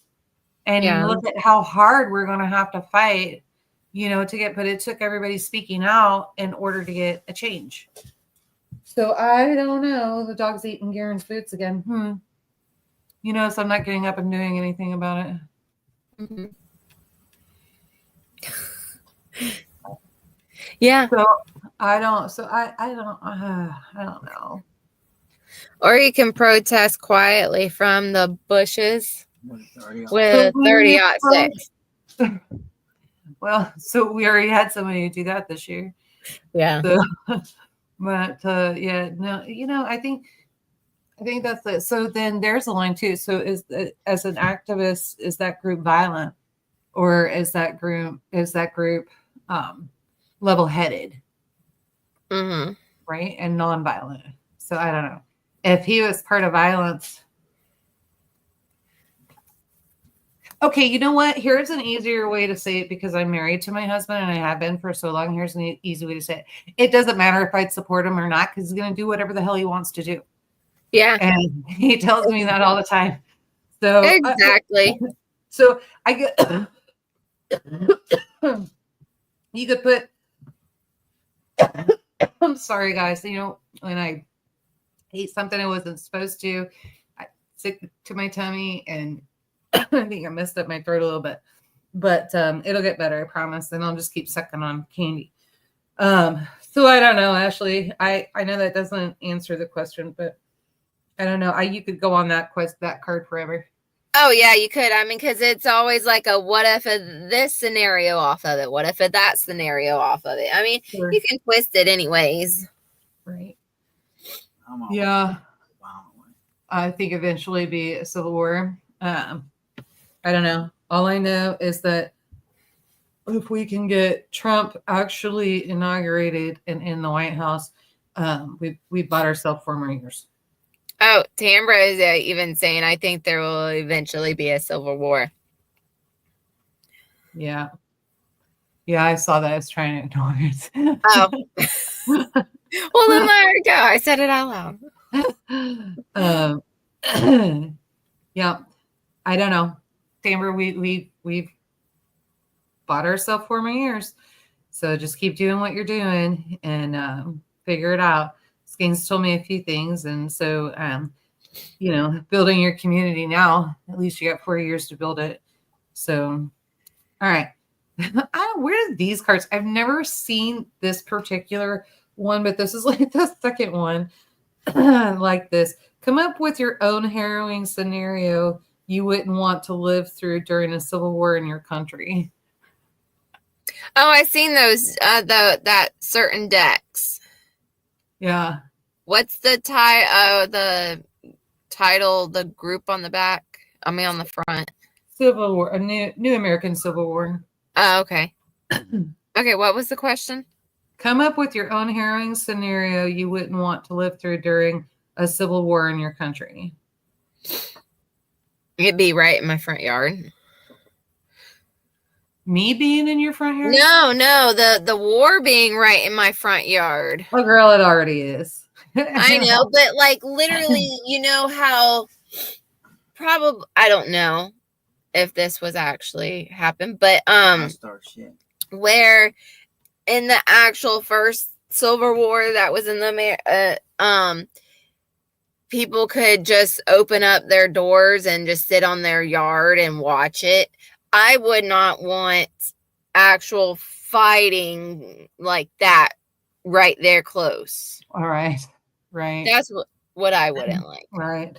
A: And look at how hard we're going to have to fight, but it took everybody speaking out in order to get a change. So I don't know. The dog's eating Garen's boots again. So I'm not getting up and doing anything about it.
B: Mm-hmm. Yeah.
A: So I don't know.
B: Or you can protest quietly from the bushes with 30-06.
A: Well, so we already had somebody do that this year.
B: Yeah.
A: So, but I think I think that's it. So then there's a line too. So as an activist, is that group violent, or is that group level-headed,
B: Mm-hmm.
A: right, and non-violent? So I don't know if he was part of violence. Okay, you know what? Here's an easier way to say it because I'm married to my husband and I have been for so long. Here's an easy way to say it. It doesn't matter if I'd support him or not because he's going to do whatever the hell he wants to do.
B: Yeah.
A: And he tells me that all the time. So
B: Exactly.
A: So I get you could put I'm sorry guys, you know, when I ate something I wasn't supposed to, I sick to my tummy and I think I messed up my throat a little bit. But it'll get better, I promise. And I'll just keep sucking on candy. So I don't know, Ashley. I know that doesn't answer the question, but I don't know. You could go on that card forever.
B: Oh, yeah, you could. I mean, because it's always like a what if of this scenario off of it? What if of that scenario off of it? I mean,
A: Sure.
B: you can twist it anyways.
A: Right.
C: Yeah.
A: I think eventually be a civil war. I don't know. All I know is that if we can get Trump actually inaugurated and in the White House, we bought ourselves 4 more years.
B: Oh, Tambra is even saying, I think there will eventually be a civil war.
A: Yeah. Yeah, I saw that. I was trying to ignore it.
B: Oh. Well, then there we go. I said it out loud.
A: Yeah. I don't know. Tambra, we've bought ourselves 4 more years. So just keep doing what you're doing and figure it out. Skane's told me a few things. And so, you know, building your community now, at least you got 4 years to build it. So, all right. Where are these cards? I've never seen this particular one, but this is like the second one like this. Come up with your own harrowing scenario you wouldn't want to live through during a civil war in your country.
B: Oh, I've seen those, that certain decks.
A: Yeah.
B: What's the title, the group on the back? I mean, on the front.
A: Civil War, a new American Civil War.
B: Oh, okay. Okay, what was the question?
A: Come up with your own harrowing scenario you wouldn't want to live through during a civil war in your country.
B: It'd be right in my front yard.
A: Me being in your front yard?
B: No, the war being right in my front yard.
A: Oh, girl, it already is.
B: I know, but like literally, you know how probably, I don't know if this was actually happened, but where in the actual first Civil War that was in the people could just open up their doors and just sit on their yard and watch it. I would not want actual fighting like that right there close.
A: All right. Right.
B: That's what I wouldn't like.
A: Right.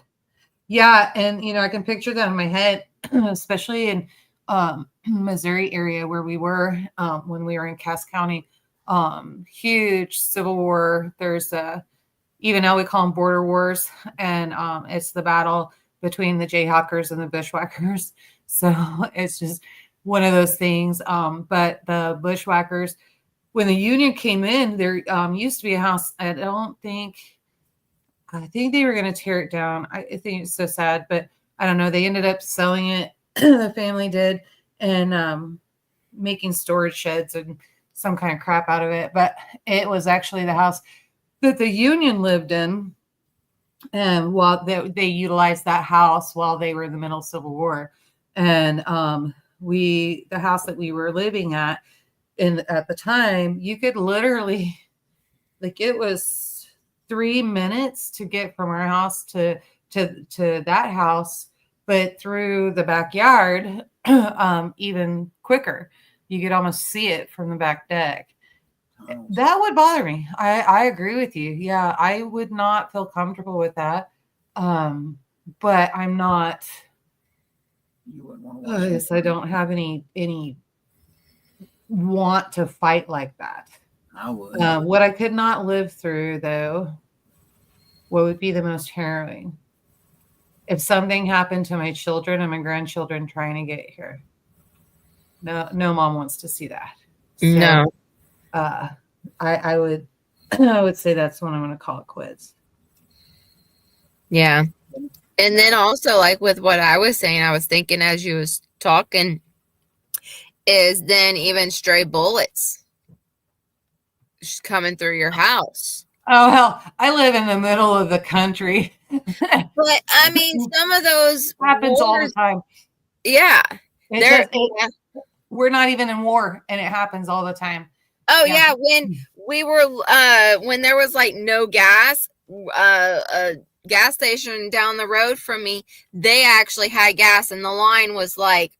A: Yeah. And, you know, I can picture that in my head, especially in Missouri area where we were when we were in Cass County. Huge Civil War. There's even now we call them border wars. And it's the battle between the Jayhawkers and the Bushwhackers. So it's just one of those things. But the Bushwhackers, when the Union came in, there used to be a house. I think they were going to tear it down. I think it's so sad, but I don't know. They ended up selling it. The family did, and making storage sheds and some kind of crap out of it. But it was actually the house that the Union lived in. And while they utilized that house while they were in the middle of Civil War. And the house that we were living at the time, you could literally, like, it was 3 minutes to get from our house to that house, but through the backyard, even quicker. You could almost see it from the back deck. That would bother me. I agree with you. Yeah, I would not feel comfortable with that. But I'm not.
C: You wouldn't want to watch
A: I don't have any want to fight like that.
C: I would.
A: What I could not live through, though, what would be the most harrowing? If something happened to my children and my grandchildren trying to get here. No mom wants to see that. So,
B: No.
A: I would I would say that's when I'm going to call it quits.
B: Yeah. And then also, like with what I was saying, I was thinking as you was talking, is then even stray bullets just coming through your house.
A: Oh, hell, I live in the middle of the country.
B: But I mean, some of those
A: happens all the
B: wars,
A: time.
B: yeah.
A: We're not even in war, and it happens all the time.
B: Oh yeah, when we were when there was like no gas, a gas station down the road from me, they actually had gas, and the line was like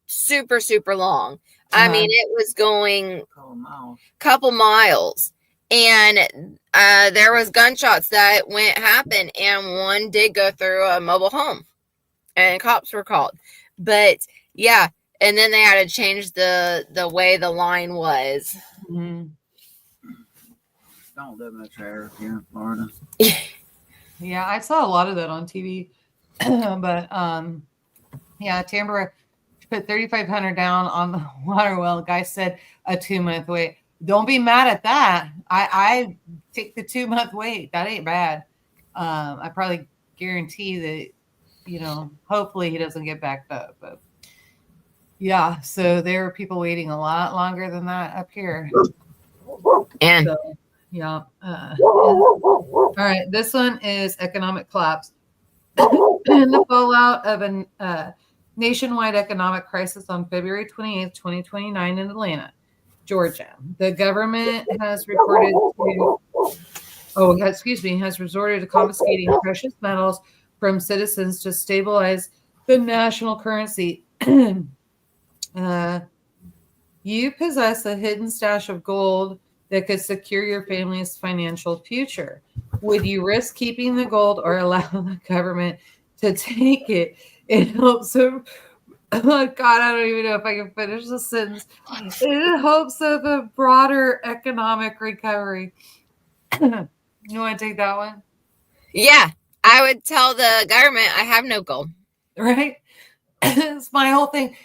B: super long. I mean, it was going couple miles, and there was gunshots that happened, and one did go through a mobile home, and cops were called. But yeah. And then they had to change the way the line was.
C: Don't live much air here in Florida.
A: Yeah, I saw a lot of that on TV. But yeah, Tambora put $3,500 down on the water well. The guy said a 2-month wait. Don't be mad at that. I take the 2-month wait. That ain't bad. I probably guarantee that, hopefully he doesn't get backed up. But yeah, so there are people waiting a lot longer than that up here.
B: And
A: so, yeah. All right, this one is economic collapse. In the fallout of a nationwide economic crisis on February 28th, 2029 in Atlanta, Georgia, the government has resorted to confiscating precious metals from citizens to stabilize the national currency. You possess a hidden stash of gold that could secure your family's financial future. Would you risk keeping the gold or allow the government to take it in hopes of, oh God, I don't even know if I can finish the sentence, in hopes of a broader economic recovery? You want to take that one?
B: Yeah, I would tell the government I have no gold.
A: Right? It's my whole thing.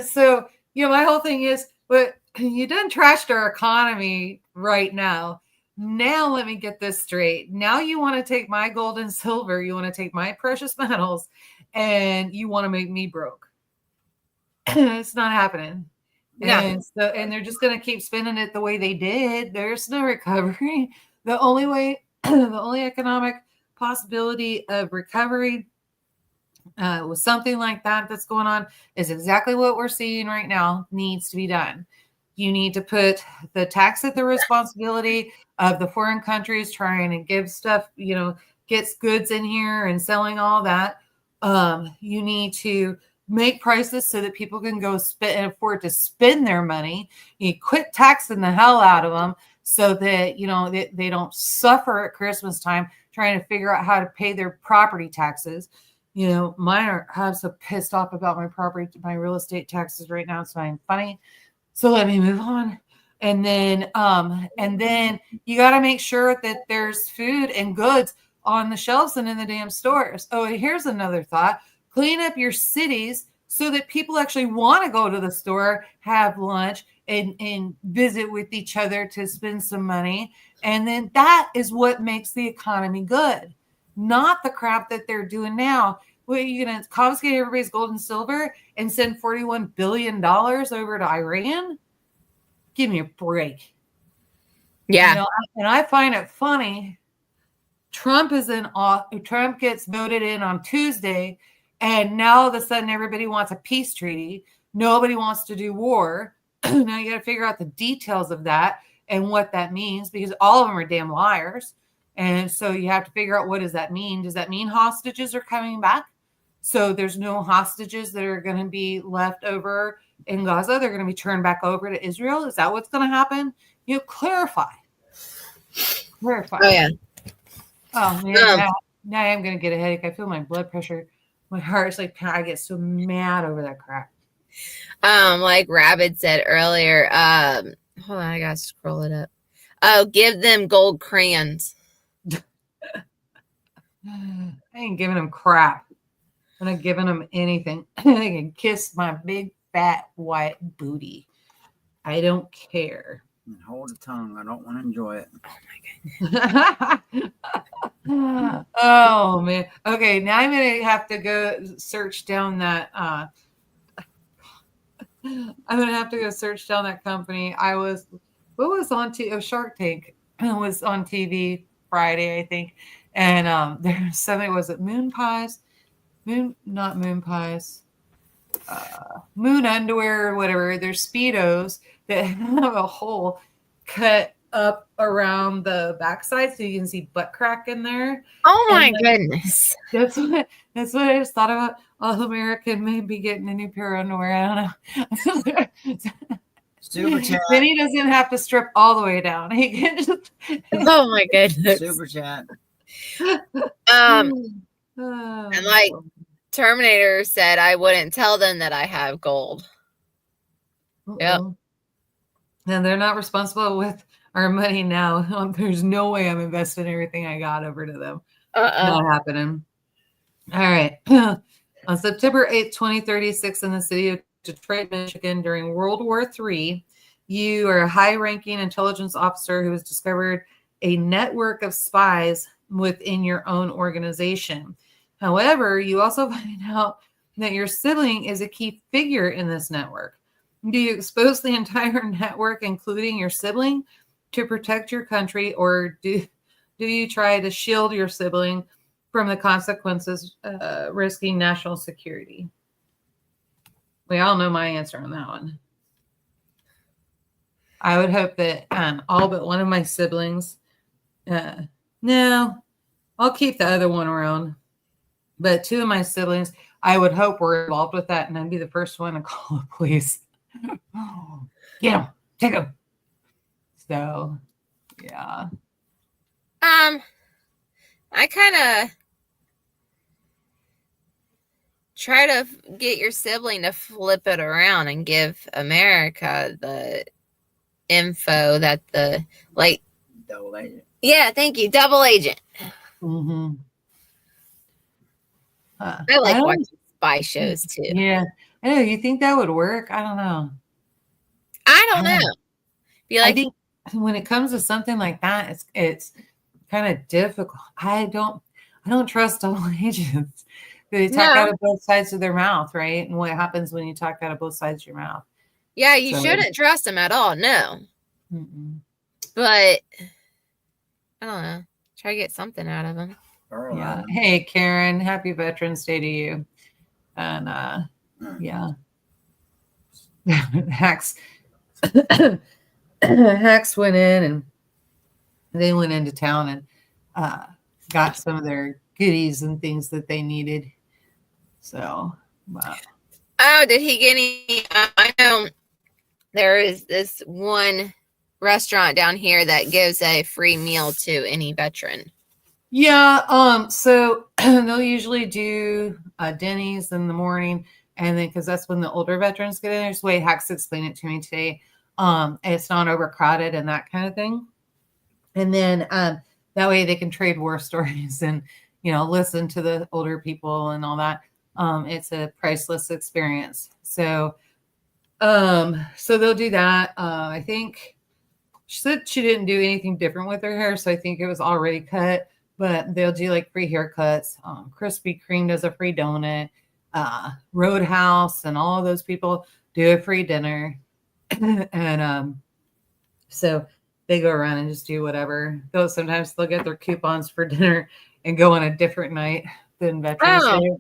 A: So, my whole thing is, but you done trashed our economy right now. Now let me get this straight. Now you want to take my gold and silver, you want to take my precious metals, and you want to make me broke. It's not happening.
B: No.
A: And they're just going to keep spending it the way they did. There's no recovery. The only way, the only economic possibility of recovery with something like that that's going on is exactly what we're seeing right now needs to be done. You need to put the tax at the responsibility of the foreign countries trying to give stuff, gets goods in here and selling all that. You need to make prices so that people can go spend and afford to spend their money. You quit taxing the hell out of them so that, they don't suffer at Christmas time trying to figure out how to pay their property taxes. I'm so pissed off about my real estate taxes right now. It's not funny. So let me move on. And then you got to make sure that there's food and goods on the shelves and in the damn stores. Oh, and here's another thought. Clean up your cities so that people actually want to go to the store, have lunch, and visit with each other to spend some money. And then that is what makes the economy good. Not the crap that they're doing now. Well, you're going to confiscate everybody's gold and silver and send $41 billion over to Iran? Give me a break.
B: Yeah.
A: And I find it funny. Trump gets voted in on Tuesday, and now all of a sudden everybody wants a peace treaty. Nobody wants to do war. Now you got to figure out the details of that and what that means, because all of them are damn liars. And so you have to figure out, what does that mean? Does that mean hostages are coming back? So there's no hostages that are going to be left over in Gaza. They're going to be turned back over to Israel. Is that what's going to happen? Clarify.
B: Oh, yeah.
A: Oh, man. Now I'm going to get a headache. I feel my blood pressure. My heart's like, I get so mad over that crap.
B: Like Rabbit said earlier, hold on, I got to scroll it up. Oh, give them gold crayons.
A: I ain't giving them crap. I'm not giving them anything. They can kiss my big fat white booty. I don't care.
C: And hold the tongue. I don't want to enjoy it.
A: Oh man. Okay, now I'm gonna have to go search down that I'm gonna have to go search down that company. What was on Shark Tank. It was on TV Friday, I think. And there's something, was it moon pies? Not moon pies. Moon underwear or whatever. There's Speedos that have a hole cut up around the backside so you can see butt crack in there.
B: Oh my goodness.
A: That's what I just thought about. All American maybe getting a new pair of underwear. I don't know.
C: Super chat.
A: Then he doesn't have to strip all the way down. He can just
B: Oh my goodness.
C: Super chat.
B: And like Terminator said, I wouldn't tell them that I have gold. Yep.
A: And they're not responsible with our money now. There's no way I'm investing everything I got over to them. Not happening. All right. On September 8th, 2036, in the city of Detroit, Michigan, during World War III, you are a high-ranking intelligence officer who has discovered a network of spies within your own organization. However, you also find out that your sibling is a key figure in this network. Do you expose the entire network, including your sibling, to protect your country, or do you try to shield your sibling from the consequences, risking national security? We all know my answer on that one. I would hope that all but one of my siblings, no, I'll keep the other one around. But two of my siblings, I would hope were involved with that, and I'd be the first one to call the police. Get them, take them. So, yeah.
B: I kind of try to get your sibling to flip it around and give America the info that
C: Double agent.
B: Yeah, thank you, double agent.
A: Mm-hmm.
B: I like watching spy shows too.
A: Yeah, I know. You think that would work? I don't know.
B: I don't know.
A: I think when it comes to something like that, it's kind of difficult. I don't trust double agents. They talk out of both sides of their mouth, right? And what happens when you talk out of both sides of your mouth?
B: Yeah, you shouldn't trust them at all. No.
A: Mm-mm.
B: But I don't know. Try to get something out of them.
A: Yeah. Hey, Karen, happy Veterans Day to you. And yeah. Hacks went in, and they went into town and got some of their goodies and things that they needed. So, wow.
B: Oh, did he get any? I know there is this one restaurant down here that gives a free meal to any veteran.
A: Yeah. So they'll usually do Denny's in the morning, and then because that's when the older veterans get in. There's the way Hacks explained it to me today. It's not overcrowded and that kind of thing. And then that way they can trade war stories and, listen to the older people and all that. It's a priceless experience. So they'll do that. I think she said she didn't do anything different with her hair, so I think it was already cut. But they'll do like free haircuts. Krispy Kreme does a free donut. Roadhouse and all of those people do a free dinner. And so they go around and just do whatever. Sometimes they'll get their coupons for dinner and go on a different night than Veterans Day.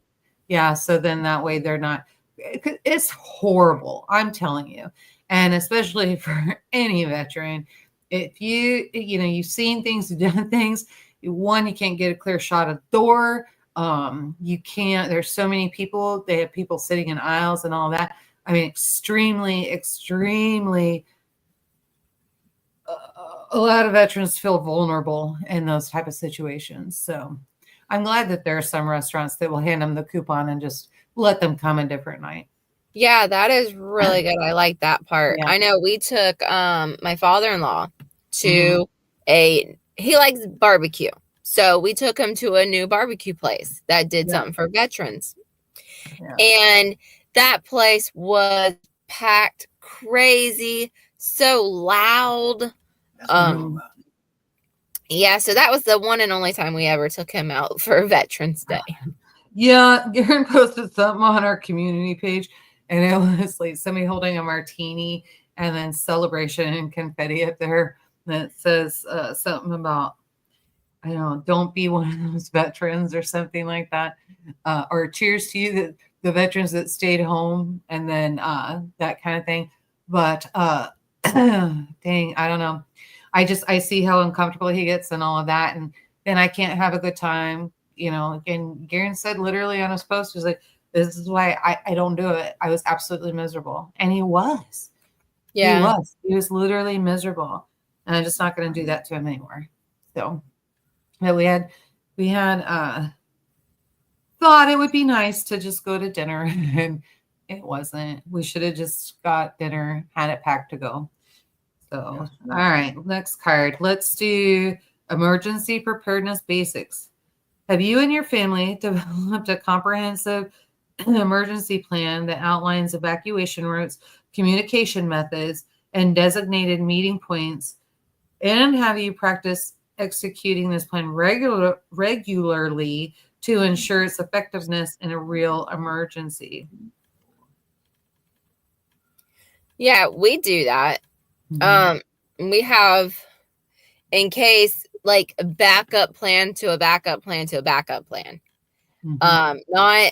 A: Yeah, so then that way they're not. It's horrible, I'm telling you. And especially for any veteran, if you've seen things, you've done things. One, you can't get a clear shot of the door. You can't. There's so many people. They have people sitting in aisles and all that. I mean, extremely, extremely. A lot of veterans feel vulnerable in those type of situations. So I'm glad that there are some restaurants that will hand them the coupon and just let them come a different night.
B: Yeah, that is really good. I like that part. Yeah. I know we took my father-in-law to he likes barbecue. So we took him to a new barbecue place that did something for veterans.
A: Yeah.
B: And that place was packed crazy, so loud. Yeah, so that was the one and only time we ever took him out for Veterans Day.
A: Yeah, Garen posted something on our community page, and it was like somebody holding a martini and then celebration and confetti up there that says something about, I don't know, don't be one of those veterans or something like that. Or cheers to you, the veterans that stayed home, and then that kind of thing. But dang, I don't know. I see how uncomfortable he gets and all of that. And then I can't have a good time, you know. And Garen said literally on his post, he was like, this is why I don't do it. I was absolutely miserable. And he was.
B: Yeah.
A: He was literally miserable. And I'm just not going to do that to him anymore. So, but we had thought it would be nice to just go to dinner, and it wasn't. We should have just got dinner, had it packed to go. So, all right, next card. Let's do emergency preparedness basics. Have you and your family developed a comprehensive emergency plan that outlines evacuation routes, communication methods, and designated meeting points? And have you practiced executing this plan regularly to ensure its effectiveness in a real emergency?
B: Yeah, we do that. We have, in case, like a backup plan to a backup plan to a backup plan. Not,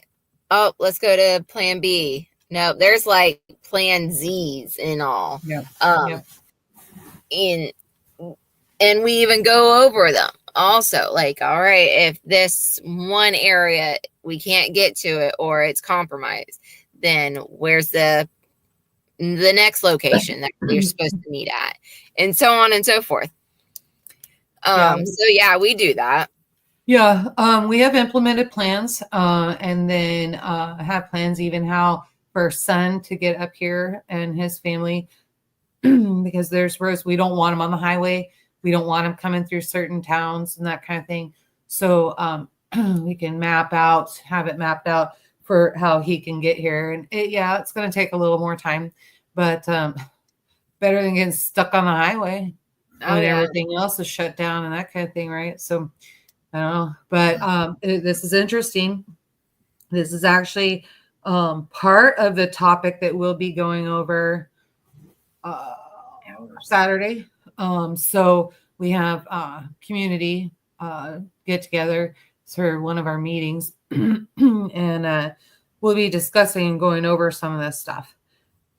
B: oh, let's go to plan B. No, there's like plan Z's and all. And we even go over them also, like, all right, if this one area we can't get to it or it's compromised, then where's the next location that you're supposed to meet at, and so on and so forth. So yeah, we do that.
A: Yeah, we have implemented plans, and then have plans even how for son to get up here and his family, because there's roads we don't want him on the highway. We don't want him coming through certain towns and that kind of thing. So we can have it mapped out for how he can get here. And it's going to take a little more time, but better than getting stuck on the highway when everything else is shut down and that kind of thing, right? So I don't know, but this is interesting. This is actually part of the topic that we'll be going over Saturday. So we have community get together for one of our meetings, and we'll be discussing and going over some of this stuff.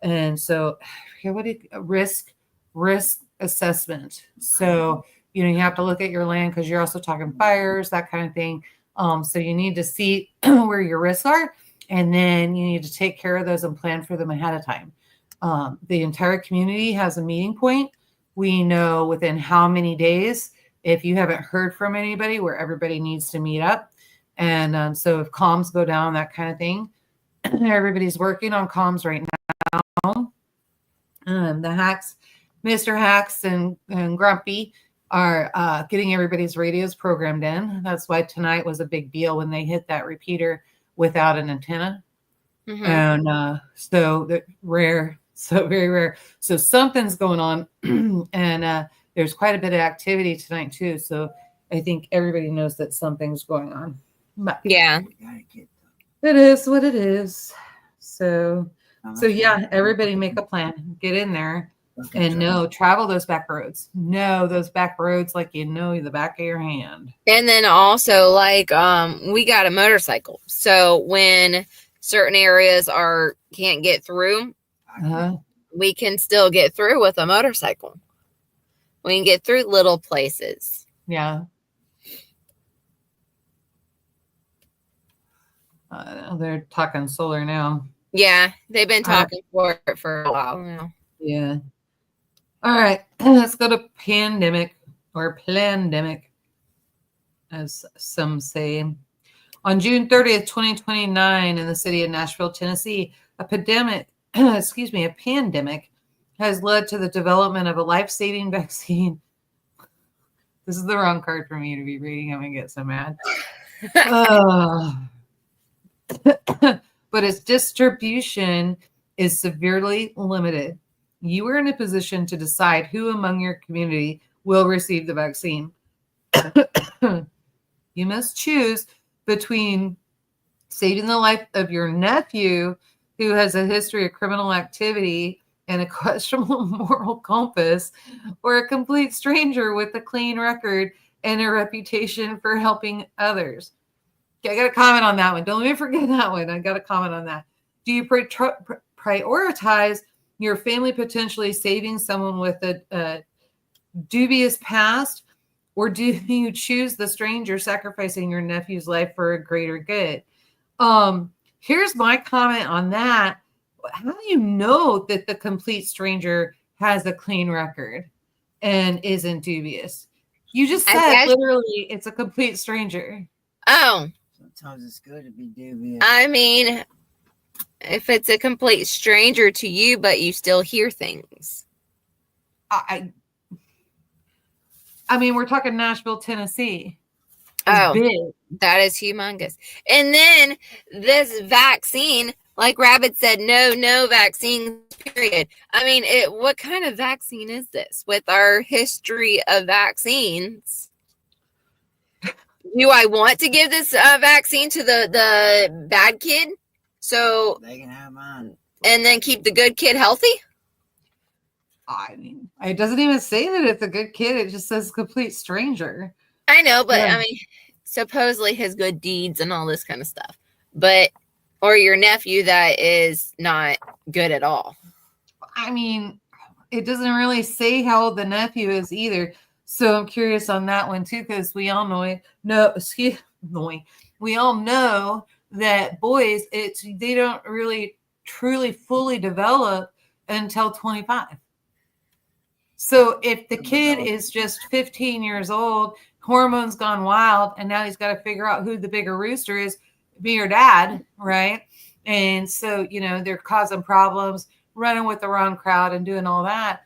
A: And so here, risk assessment. So, you have to look at your land because you're also talking fires, that kind of thing. So you need to see where your risks are, and then you need to take care of those and plan for them ahead of time. The entire community has a meeting point. We know within how many days, if you haven't heard from anybody, where everybody needs to meet up. And so if comms go down, that kind of thing, everybody's working on comms right now. The hacks, Mr. Hacks and Grumpy are getting everybody's radios programmed in. That's why tonight was a big deal when they hit that repeater without an antenna. And so rare. So very rare. So something's going on, and there's quite a bit of activity tonight too. So I think everybody knows that something's going on. But
B: yeah,
A: it is what it is. So yeah, everybody make a plan. Get in there and travel those back roads. Know those back roads like you know the back of your hand.
B: And then also, like, we got a motorcycle, so when certain areas can't get through. We can still get through with a motorcycle. We can get through little places.
A: Yeah. They're talking solar now.
B: Yeah, they've been talking for it for a while now.
A: Yeah. All right, let's go to pandemic or plandemic, as some say. On June 30th, 2029, in the city of Nashville, Tennessee, a pandemic has led to the development of a life-saving vaccine This is the wrong card for me to be reading. I'm going to get so mad. Ugh. But its distribution is severely limited. You are in a position to decide who among your community will receive the vaccine. You must choose between saving the life of your nephew, who has a history of criminal activity and a questionable moral compass, or a complete stranger with a clean record and a reputation for helping others. Okay, I got to comment on that one. Don't let me forget that one. I got to comment on that. Do you prioritize your family potentially saving someone with a dubious past, or do you choose the stranger sacrificing your nephew's life for a greater good? Here's my comment on that. How do you know that the complete stranger has a clean record and isn't dubious? You just said literally it's a complete stranger.
B: Oh.
C: Sometimes it's good to be dubious.
B: I mean, if it's a complete stranger to you, but you still hear things.
A: I mean, we're talking Nashville, Tennessee.
B: Oh,
A: big.
B: That is humongous. And then this vaccine, like Rabbit said, no vaccine, period. I mean, what kind of vaccine is this? With our history of vaccines, do I want to give this vaccine to the bad kid so
C: they can have mine
B: and then keep the good kid healthy?
A: I mean, it doesn't even say that it's a good kid. It just says complete stranger.
B: I know, but
A: Yeah.
B: I mean, supposedly his good deeds and all this kind of stuff. But, or your nephew that is not good at all.
A: I mean, it doesn't really say how old the nephew is either. So I'm curious on that one too, because we all know we all know that boys, they don't really truly fully develop until 25. So if the kid is just 15 years old, hormones gone wild, and now he's got to figure out who the bigger rooster is, me or dad, right? And so, they're causing problems, running with the wrong crowd and doing all that.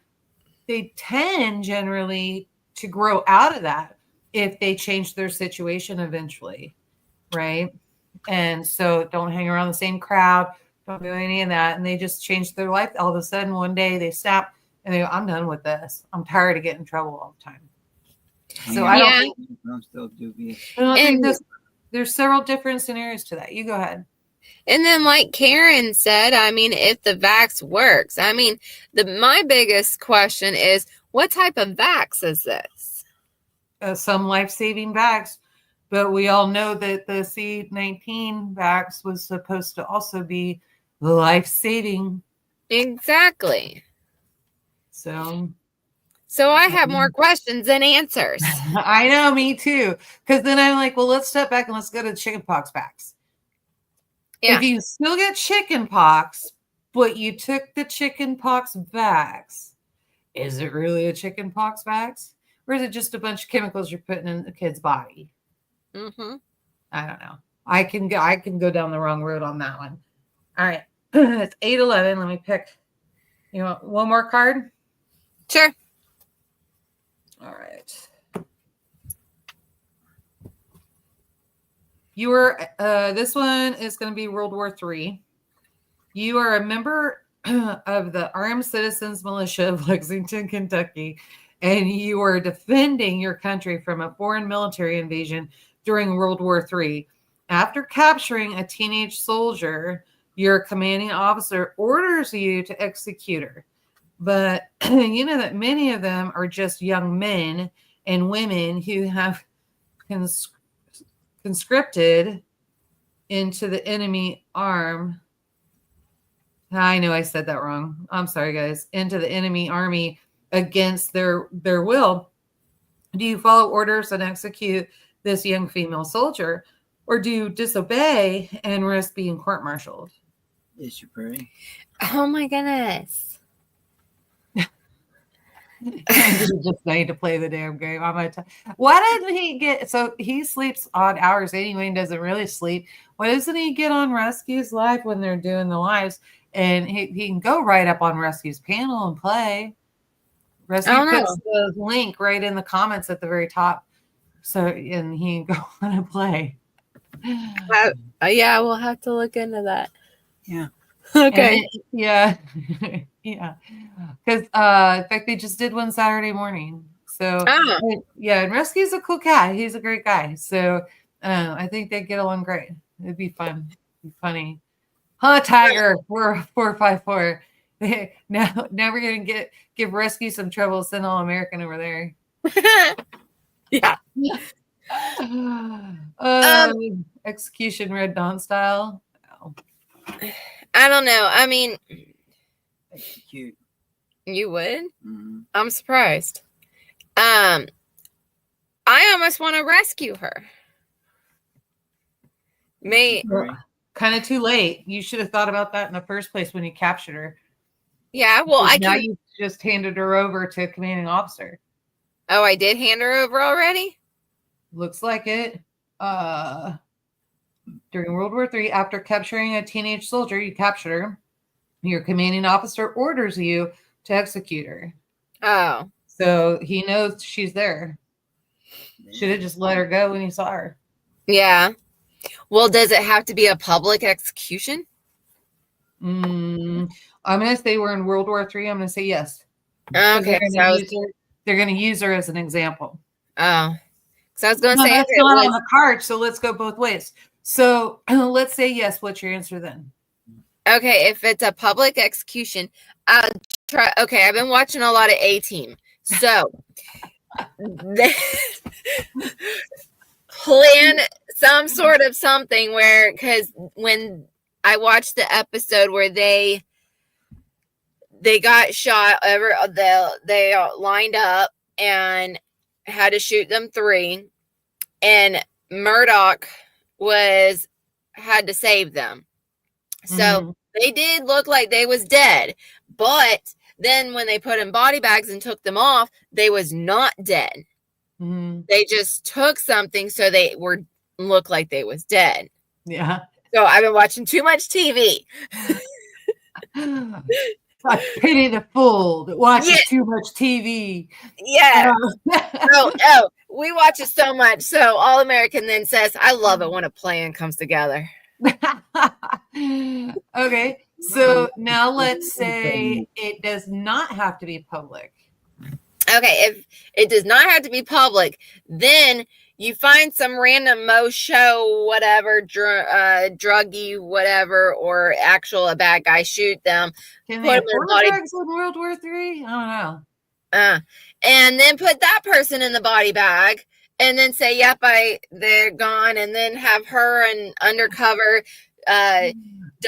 A: They tend generally to grow out of that if they change their situation eventually, right? And so don't hang around the same crowd, don't do any of that. And they just change their life. All of a sudden, one day they stop and they go, I'm done with this. I'm tired of getting in trouble all the time. So I don't think
C: I'm still dubious.
A: I don't think there's several different scenarios to that. You go ahead.
B: And then, like Karen said, I mean, if the vax works, I mean, my biggest question is, what type of vax is this?
A: Some life-saving vax, but we all know that the C-19 vax was supposed to also be life-saving.
B: Exactly.
A: So
B: I have more questions than answers.
A: I know, me too. Because then I'm like, well, let's step back and let's go to the chickenpox vax.
B: Yeah.
A: If you still get chickenpox, but you took the chickenpox vax, is it really a chickenpox vax? Or is it just a bunch of chemicals you're putting in the kid's body?
B: Mm-hmm.
A: I don't know. I can go down the wrong road on that one. All right. It's 8-11. Let me pick, one more card?
B: Sure.
A: All right. You are, this one is going to be World War III. You are a member of the Armed Citizens Militia of Lexington, Kentucky, and you are defending your country from a foreign military invasion during World War III. After capturing a teenage soldier, your commanding officer orders you to execute her. But you know that many of them are just young men and women who have conscripted into the enemy arm. I know I said that wrong. I'm sorry, guys. Into the enemy army against their will. Do you follow orders and execute this young female soldier, or do you disobey and risk being court-martialed?
C: Yes, you pray.
B: Oh my goodness.
A: Just need to play the damn game. Why didn't he get? So he sleeps odd hours anyway and doesn't really sleep. Why doesn't he get on Rescue's live when they're doing the lives? And he can go right up on Rescue's panel and play. Rescue
B: Oh, no.
A: puts the link right in the comments at the very top. So, and he can go on and play.
B: Yeah, we'll have to look into that.
C: Yeah.
B: Okay.
A: Yeah. Yeah. Because, in fact, they just did one Saturday morning. So, yeah, and Rescue's a cool cat. He's a great guy. So, I think they get along great. It'd be fun. It'd be funny. Huh, Tiger, we're 454. Now we're gonna give Rescue some trouble. Send All American over there.
B: Yeah.
A: Execution Red Dawn style. Oh.
B: I don't know. I mean,
C: Execute.
B: you would?
C: Mm-hmm.
B: I'm surprised. I almost want to rescue her. Me.
A: Kind of too late. You should have thought about that in the first place when you captured her.
B: Yeah, well,
A: Now you just handed her over to a commanding officer.
B: Oh, I did hand her over already?
A: Looks like it. During World War III, after capturing a teenage soldier, you captured her. Your commanding officer orders you to execute her.
B: Oh.
A: So he knows she's there. Should have just let her go when he saw her.
B: Yeah. Well, does it have to be a public execution?
A: I'm going to say we're in World War III. I'm going to say yes.
B: Okay.
A: They're going to use her as an example.
B: Oh. So I was going to say.
A: That's not on the card, so let's go both ways. So let's say yes. What's your answer then?
B: Okay, if it's a public execution, I'll try. Okay, I've been watching a lot of A-Team. So plan some sort of something where, because when I watched the episode where they got shot, they lined up and had to shoot them 3, and Murdoch had to save them. So they did look like they was dead, but then when they put in body bags and took them off, they was not dead. They just took something so they look like they was dead.
A: Yeah.
B: So I've been watching too much TV.
A: I pity the fool that watches too much TV.
B: Yeah. Oh, we watch it so much. So All American then says, I love it when a plan comes together.
A: Okay. So now let's say it does not have to be public.
B: Okay. If it does not have to be public, then you find some random Mo show, whatever, druggy, whatever, or a bad guy, shoot them.
A: Can they afford drugs in World War III? I don't know.
B: And then put that person in the body bag and then say, yep, they're gone. And then have her and undercover, dye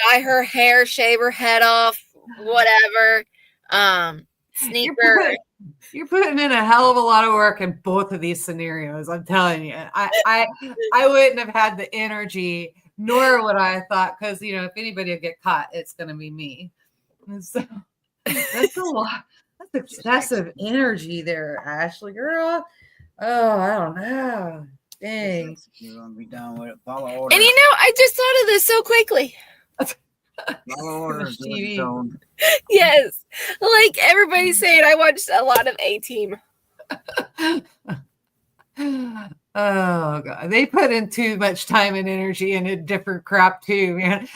B: her hair, shave her head off, whatever. Sneaker.
A: You're putting in a hell of a lot of work in both of these scenarios. I'm telling you, I wouldn't have had the energy, nor would I have thought, because if anybody will get caught, it's going to be me. And so that's a lot. That's excessive energy there, Ashley, girl. Oh, I don't know. Dang.
C: You're gonna be done with it. Follow orders.
B: And I just thought of this so quickly.
C: Follow orders.
B: Yes. Like everybody's saying, I watched a lot of A-Team.
A: Oh god, they put in too much time and energy into different crap too, man.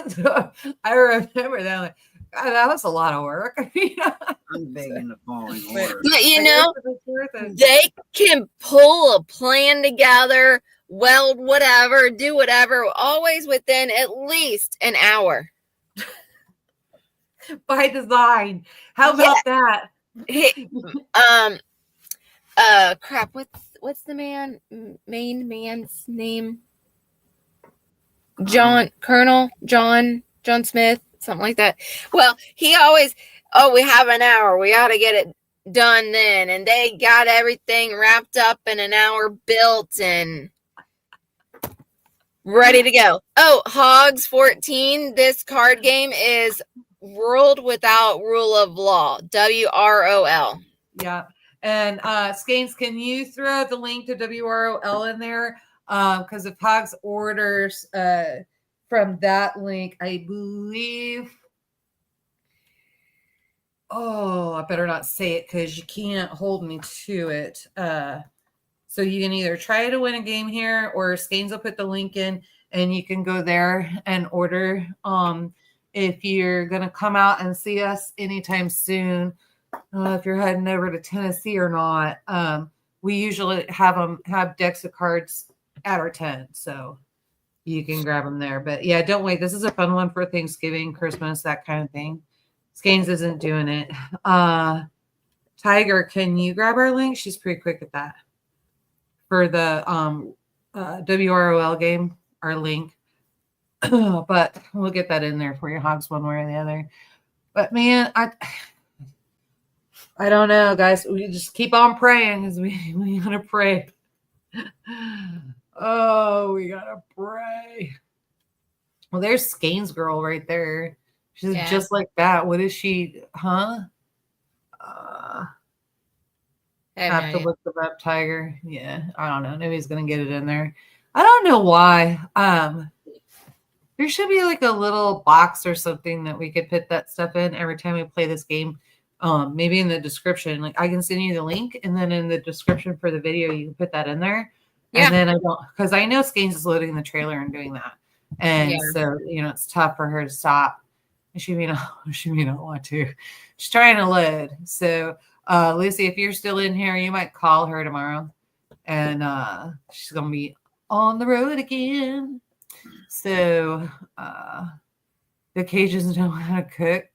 A: So I remember that. Like, God, that was a lot of work.
C: I'm big in the following order.
B: But they can pull a plan together, weld whatever, do whatever, always within at least an hour.
A: By design. How about that?
B: Crap. What's the main man's name? Colonel John Smith, something like that. Well, he always, we have an hour. We ought to get it done then. And they got everything wrapped up in an hour, built and ready to go. Oh, Hogs 14. This card game is World Without Rule of Law. WROL.
A: Yeah. And Skanes, can you throw the link to WROL in there? Because if Hogs orders from that link, I believe. oh, I better not say it because you can't hold me to it. So you can either try to win a game here, or Skanes will put the link in and you can go there and order. If you're going to come out and see us anytime soon, if you're heading over to Tennessee or not, we usually have decks of cards at our tent, so you can grab them there. But yeah, don't wait. This is a fun one for Thanksgiving, Christmas, that kind of thing. Skanes isn't doing it. Tiger, can you grab our link? She's pretty quick at that. For the WROL game, our link. But we'll get that in there for your hogs one way or the other. But man, I don't know, guys. We just keep on praying because we gotta pray. Oh, we gotta pray. Well, there's Skane's girl right there. She's just like that. What is she? Huh? Have to look them up, Tiger. Yeah, I don't know. Nobody's gonna get it in there. I don't know why. There should be like a little box or something that we could put that stuff in every time we play this game. Maybe in the description. Like I can send you the link, and then in the description for the video, you can put that in there. Yeah. And then I don't, because I know Skanes is loading the trailer and doing that, and so it's tough for her to stop. She may not want to. She's trying to load. So Lucy, if you're still in here, you might call her tomorrow, and she's gonna be on the road again. So the Cajuns know how to cook.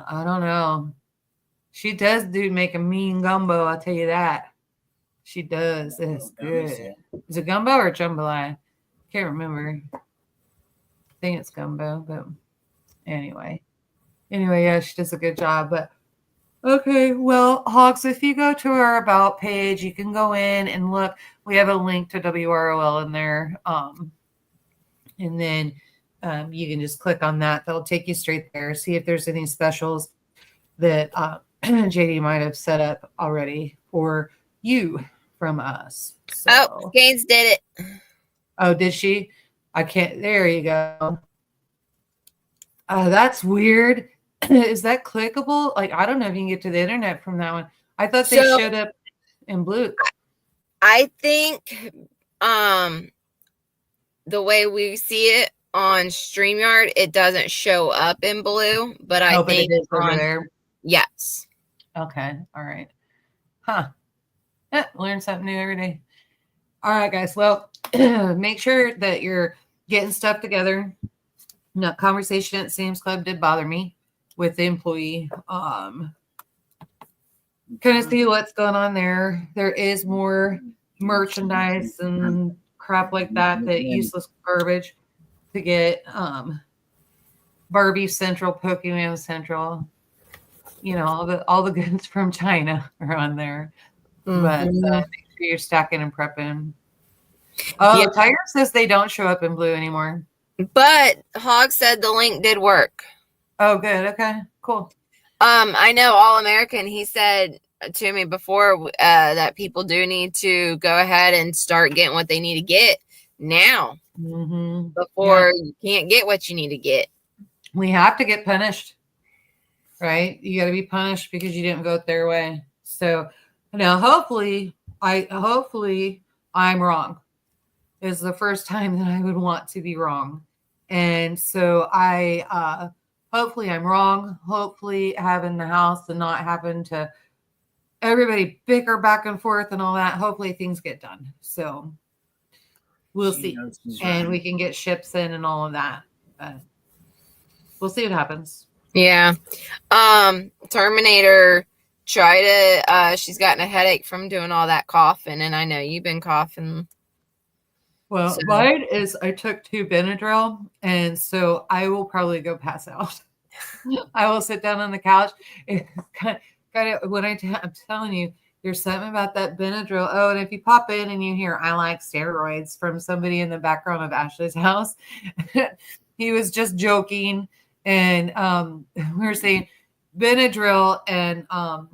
A: I don't know. She does make a mean gumbo, I'll tell you that. She does. It's good. Is it gumbo or jambalaya? Can't remember. I think it's gumbo, but anyway, yeah, she does a good job. But okay, well, Hogs, if you go to our About page, you can go in and look. We have a link to WROL in there. And then you can just click on that. That'll take you straight there. See if there's any specials that JD might have set up already for you from us. So.
B: Oh, Skanes did it.
A: Oh, did she? I can't. There you go. That's weird. Is that clickable? Like, I don't know if you can get to the internet from that one. I thought they showed up in blue.
B: I think the way we see it on StreamYard, it doesn't show up in blue, but I think
A: it is over there.
B: Yes.
A: Okay. All right. Huh. Yeah, learn something new every day. All right, guys. Well, make sure that you're getting stuff together. No, conversation at Sam's Club did bother me with the employee. Kind of see what's going on there. There is more merchandise and crap like that useless garbage to get. Barbie Central, Pokemon Central, all the goods from China are on there. But make sure you're stacking and prepping. Oh, Tiger says they don't show up in blue anymore.
B: But Hog said the link did work.
A: Oh, good. Okay, cool.
B: I know All American, he said to me before that people do need to go ahead and start getting what they need to get now before you can't get what you need to get.
A: We have to get punished, right? You got to be punished because you didn't vote their way. So now hopefully I'm wrong. It's the first time that I would want to be wrong. And so hopefully I'm wrong. Hopefully having the house and not having to everybody bicker back and forth and all that. Hopefully things get done. So we'll see. And we can get ships in and all of that. We'll see what happens.
B: Yeah. Terminator she's gotten a headache from doing all that coughing, and I know you've been coughing.
A: Well, mine is I took 2 Benadryl, and so I will probably go pass out. I will sit down on the couch. It's kind of when I'm telling you, there's something about that Benadryl. Oh, and if you pop in and you hear "I like steroids" from somebody in the background of Ashley's house, he was just joking, and we were saying Benadryl and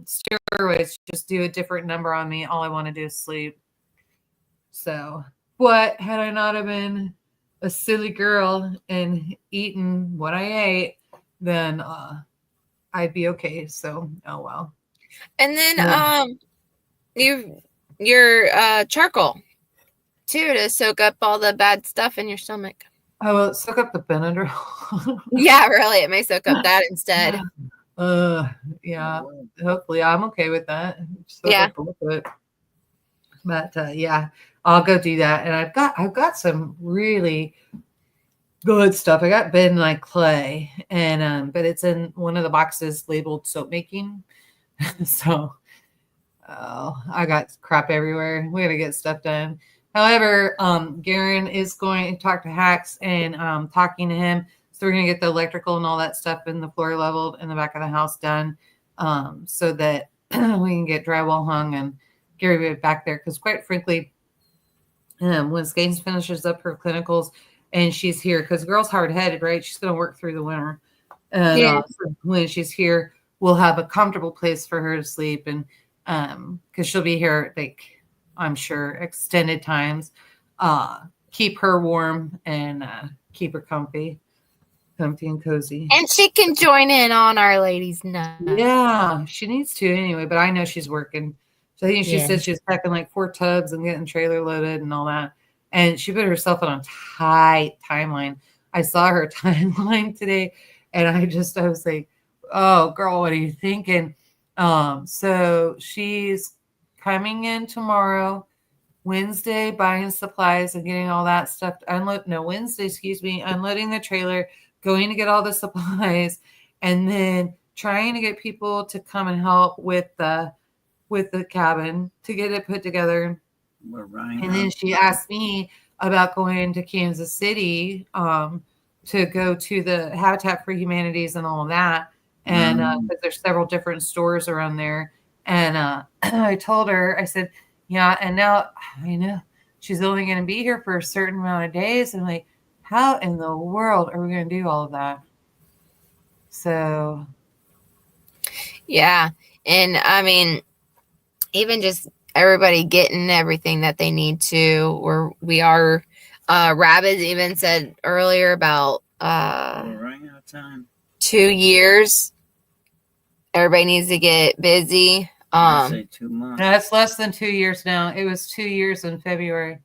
A: steroids just do a different number on me. All I want to do is sleep. So. What had I not have been a silly girl and eaten what I ate, then I'd be okay. So, oh well.
B: And then
A: Yeah.
B: your charcoal too, to soak up all the bad stuff in your stomach.
A: I will soak up the Benadryl.
B: Yeah, really, it may soak up that instead.
A: Yeah. Hopefully, I'm okay with that. Soak
B: Yeah.
A: up a little bit. But yeah, I'll go do that. And I've got some really good stuff. I got bentonite clay, and but it's in one of the boxes labeled soap making. So I got crap everywhere. We gotta get stuff done. However, Garen is going to talk to Hacks and talking to him. So we're gonna get the electrical and all that stuff in the floor leveled in the back of the house done, so that we can get drywall hung and Gary back there. Because quite frankly, when Skanes finishes up her clinicals and she's here, because girl's hard-headed, right? She's gonna work through the winter. And
B: Yeah.
A: so when she's here, we'll have a comfortable place for her to sleep, and because she'll be here, like, I'm sure, extended times. Keep her warm and keep her comfy and cozy.
B: And she can join in on Our Lady's night.
A: Yeah, she needs to anyway, but I know she's working. So I think she said she's packing like 4 tubs and getting trailer loaded and all that. And she put herself on a tight timeline. I saw her timeline today, and I was like, oh, girl, what are you thinking? So she's coming in tomorrow, Wednesday, buying supplies and getting all that stuff. Wednesday, unloading the trailer, going to get all the supplies, and then trying to get people to come and help with the cabin to get it put together. And then she asked me about going to Kansas City to go to the Habitat for Humanities and all of that. And because there's several different stores around there. And I told her, I said, yeah, and now I know she's only going to be here for a certain amount of days. And like, how in the world are we going to do all of that? So.
B: Yeah. And I mean, even just everybody getting everything that they need to, Rabbit even said earlier about
C: We're running out of time.
B: 2 years. Everybody needs to get busy.
C: I say 2 months.
A: No, it's less than 2 years now. It was 2 years in February.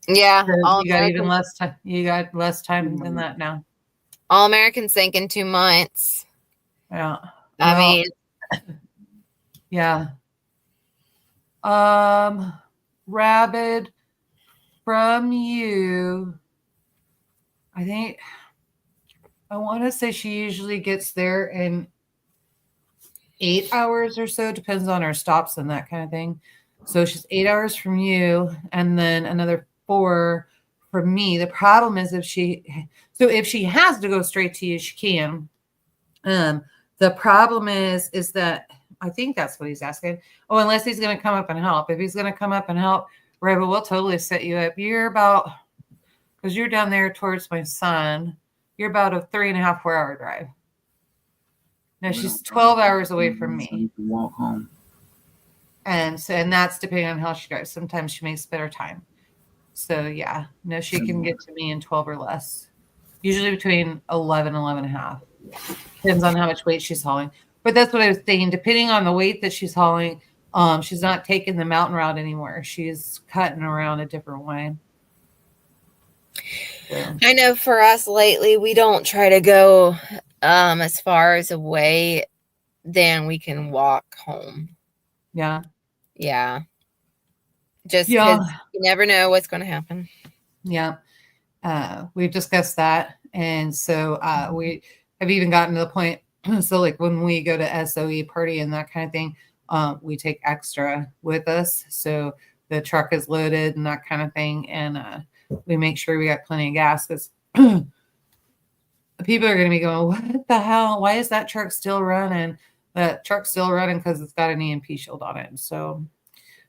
B: Yeah.
A: So you got even less time. You got less time than that now.
B: All Americans think in 2 months.
A: Yeah.
B: I mean,
A: yeah. Rabbit, from you, I want to say she usually gets there in 8 hours or so, depends on her stops and that kind of thing. So she's 8 hours from you, and then another 4 from me. The problem is if she has to go straight to you, she can. The problem is that I think that's what he's asking. Oh, unless he's going to come up and help. If he's going to come up and help, Raven, we'll totally set you up. Because you're down there towards my son, you're about a 3.5, 4 hour drive. No, she's 12 hours away from me.
C: So you can walk home.
A: And that's depending on how she drives. Sometimes she makes better time. So yeah, no, she can get to me in 12 or less. Usually between 11, 11.5. Depends on how much weight she's hauling. But that's what I was saying. Depending on the weight that she's hauling, she's not taking the mountain route anymore. She's cutting around a different way. So.
B: I know for us lately, we don't try to go as far as away than we can walk home.
A: Yeah.
B: Yeah. Just because you never know what's going to happen.
A: Yeah. We've discussed that. And so we have even gotten to the point. So like when we go to SOE party and that kind of thing, we take extra with us. So the truck is loaded and that kind of thing. And we make sure we got plenty of gas, because people are going to be going, what the hell? Why is that truck still running? That truck's still running because it's got an EMP shield on it. So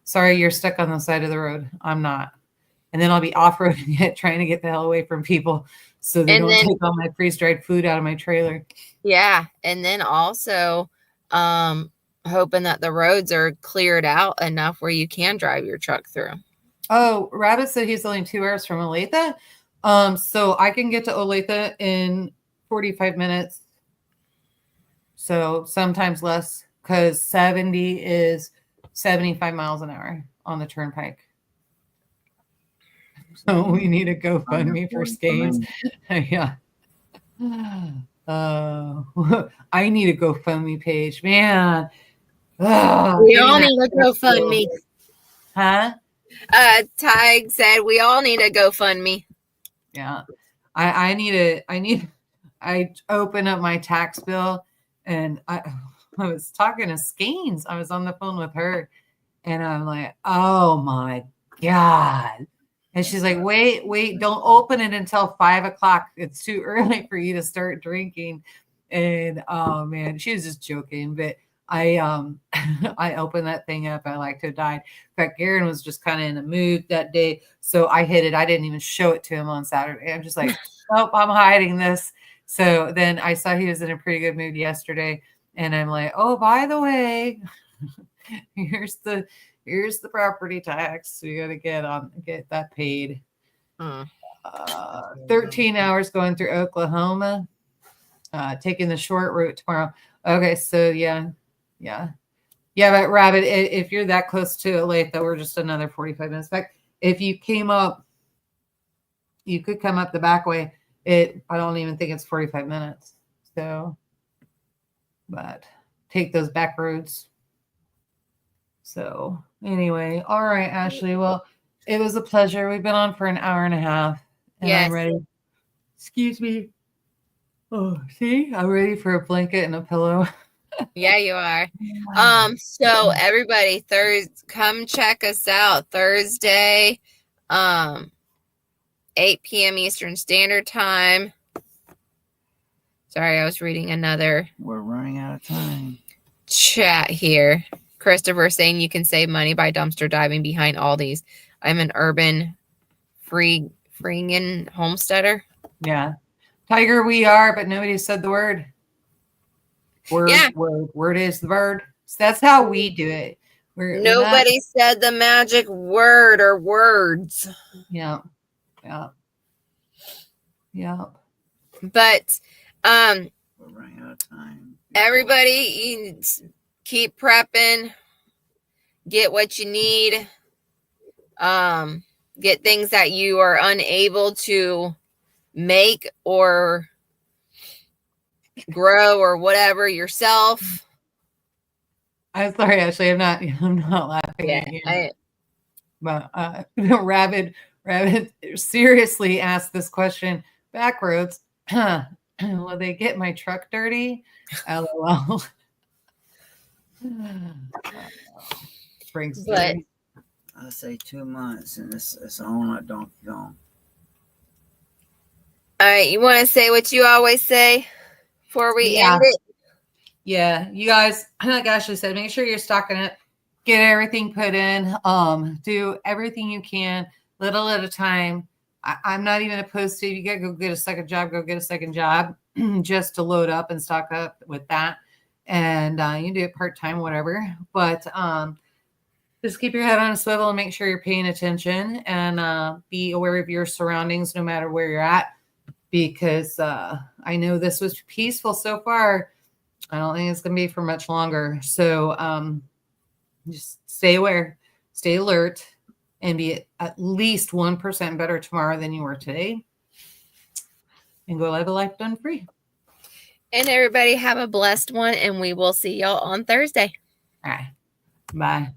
A: sorry, you're stuck on the side of the road. I'm not. And then I'll be off-roading it, trying to get the hell away from people so they don't take all my freeze-dried food out of my trailer.
B: Yeah. And then also hoping that the roads are cleared out enough where you can drive your truck through.
A: Oh, Rabbit said he's only 2 hours from Olathe. So I can get to Olathe in 45 minutes. So sometimes less, because 70 is 75 miles an hour on the turnpike. So we need a GoFundMe for Skanes. Yeah. I need a GoFundMe page, man.
B: We all need a GoFundMe.
A: Huh?
B: Tig said we all need a GoFundMe.
A: Yeah. I open up my tax bill, and I was talking to Skanes. I was on the phone with her, and I'm like, oh my God. And she's like, wait, don't open it until 5 o'clock. It's too early for you to start drinking. And oh man, she was just joking. But I I opened that thing up. I like to have died. In fact, Aaron was just kind of in a mood that day. So I hid it. I didn't even show it to him on Saturday. I'm just like, nope, I'm hiding this. So then I saw he was in a pretty good mood yesterday. And I'm like, oh, by the way, here's the property tax. We got to get that paid. 13 hours going through Oklahoma, taking the short route tomorrow. Okay, so yeah. But Rabbit, if you're that close to Olathe, we're just another 45 minutes back. If you came up, you could come up the back way. I don't even think it's 45 minutes. So, but take those back roads. So anyway, all right, Ashley. Well, it was a pleasure. We've been on for an hour and a half, and I'm ready. Excuse me. Oh, see, I'm ready for a blanket and a pillow.
B: Yeah, you are. So everybody, come check us out Thursday, 8 p.m. Eastern Standard Time. Sorry, I was reading another.
C: We're running out of time.
B: Chat here. Christopher saying you can save money by dumpster diving behind Aldi's. I'm an urban freeing homesteader.
A: Yeah. Tiger, we are, but nobody said the word. Word is the bird. So that's how we do it.
B: Nobody said the magic word or words.
A: Yeah.
B: But
C: we're running out of time.
B: Everybody, keep prepping. Get what you need. Get things that you are unable to make or grow or whatever yourself.
A: I'm sorry, Ashley. I'm not laughing at you. But Rabbit seriously asked this question. Backroads. Will they get my truck dirty? LOL.
C: But I say 2 months, and it's on like Donkey Kong.
B: All right, you want to say what you always say before we end it?
A: Yeah, you guys, like Ashley said, make sure you're stocking it. Get everything put in. Do everything you can, little at a time. I'm not even opposed to, if you got to go get a second job, go get a second job just to load up and stock up with that. And you can do it part-time, whatever. But just keep your head on a swivel and make sure you're paying attention and be aware of your surroundings no matter where you're at. Because I know this was peaceful so far. I don't think it's going to be for much longer. So just stay aware, stay alert, and be at least 1% better tomorrow than you were today. And go live a life done free.
B: And everybody have a blessed one, and we will see y'all on Thursday.
A: All right. Bye.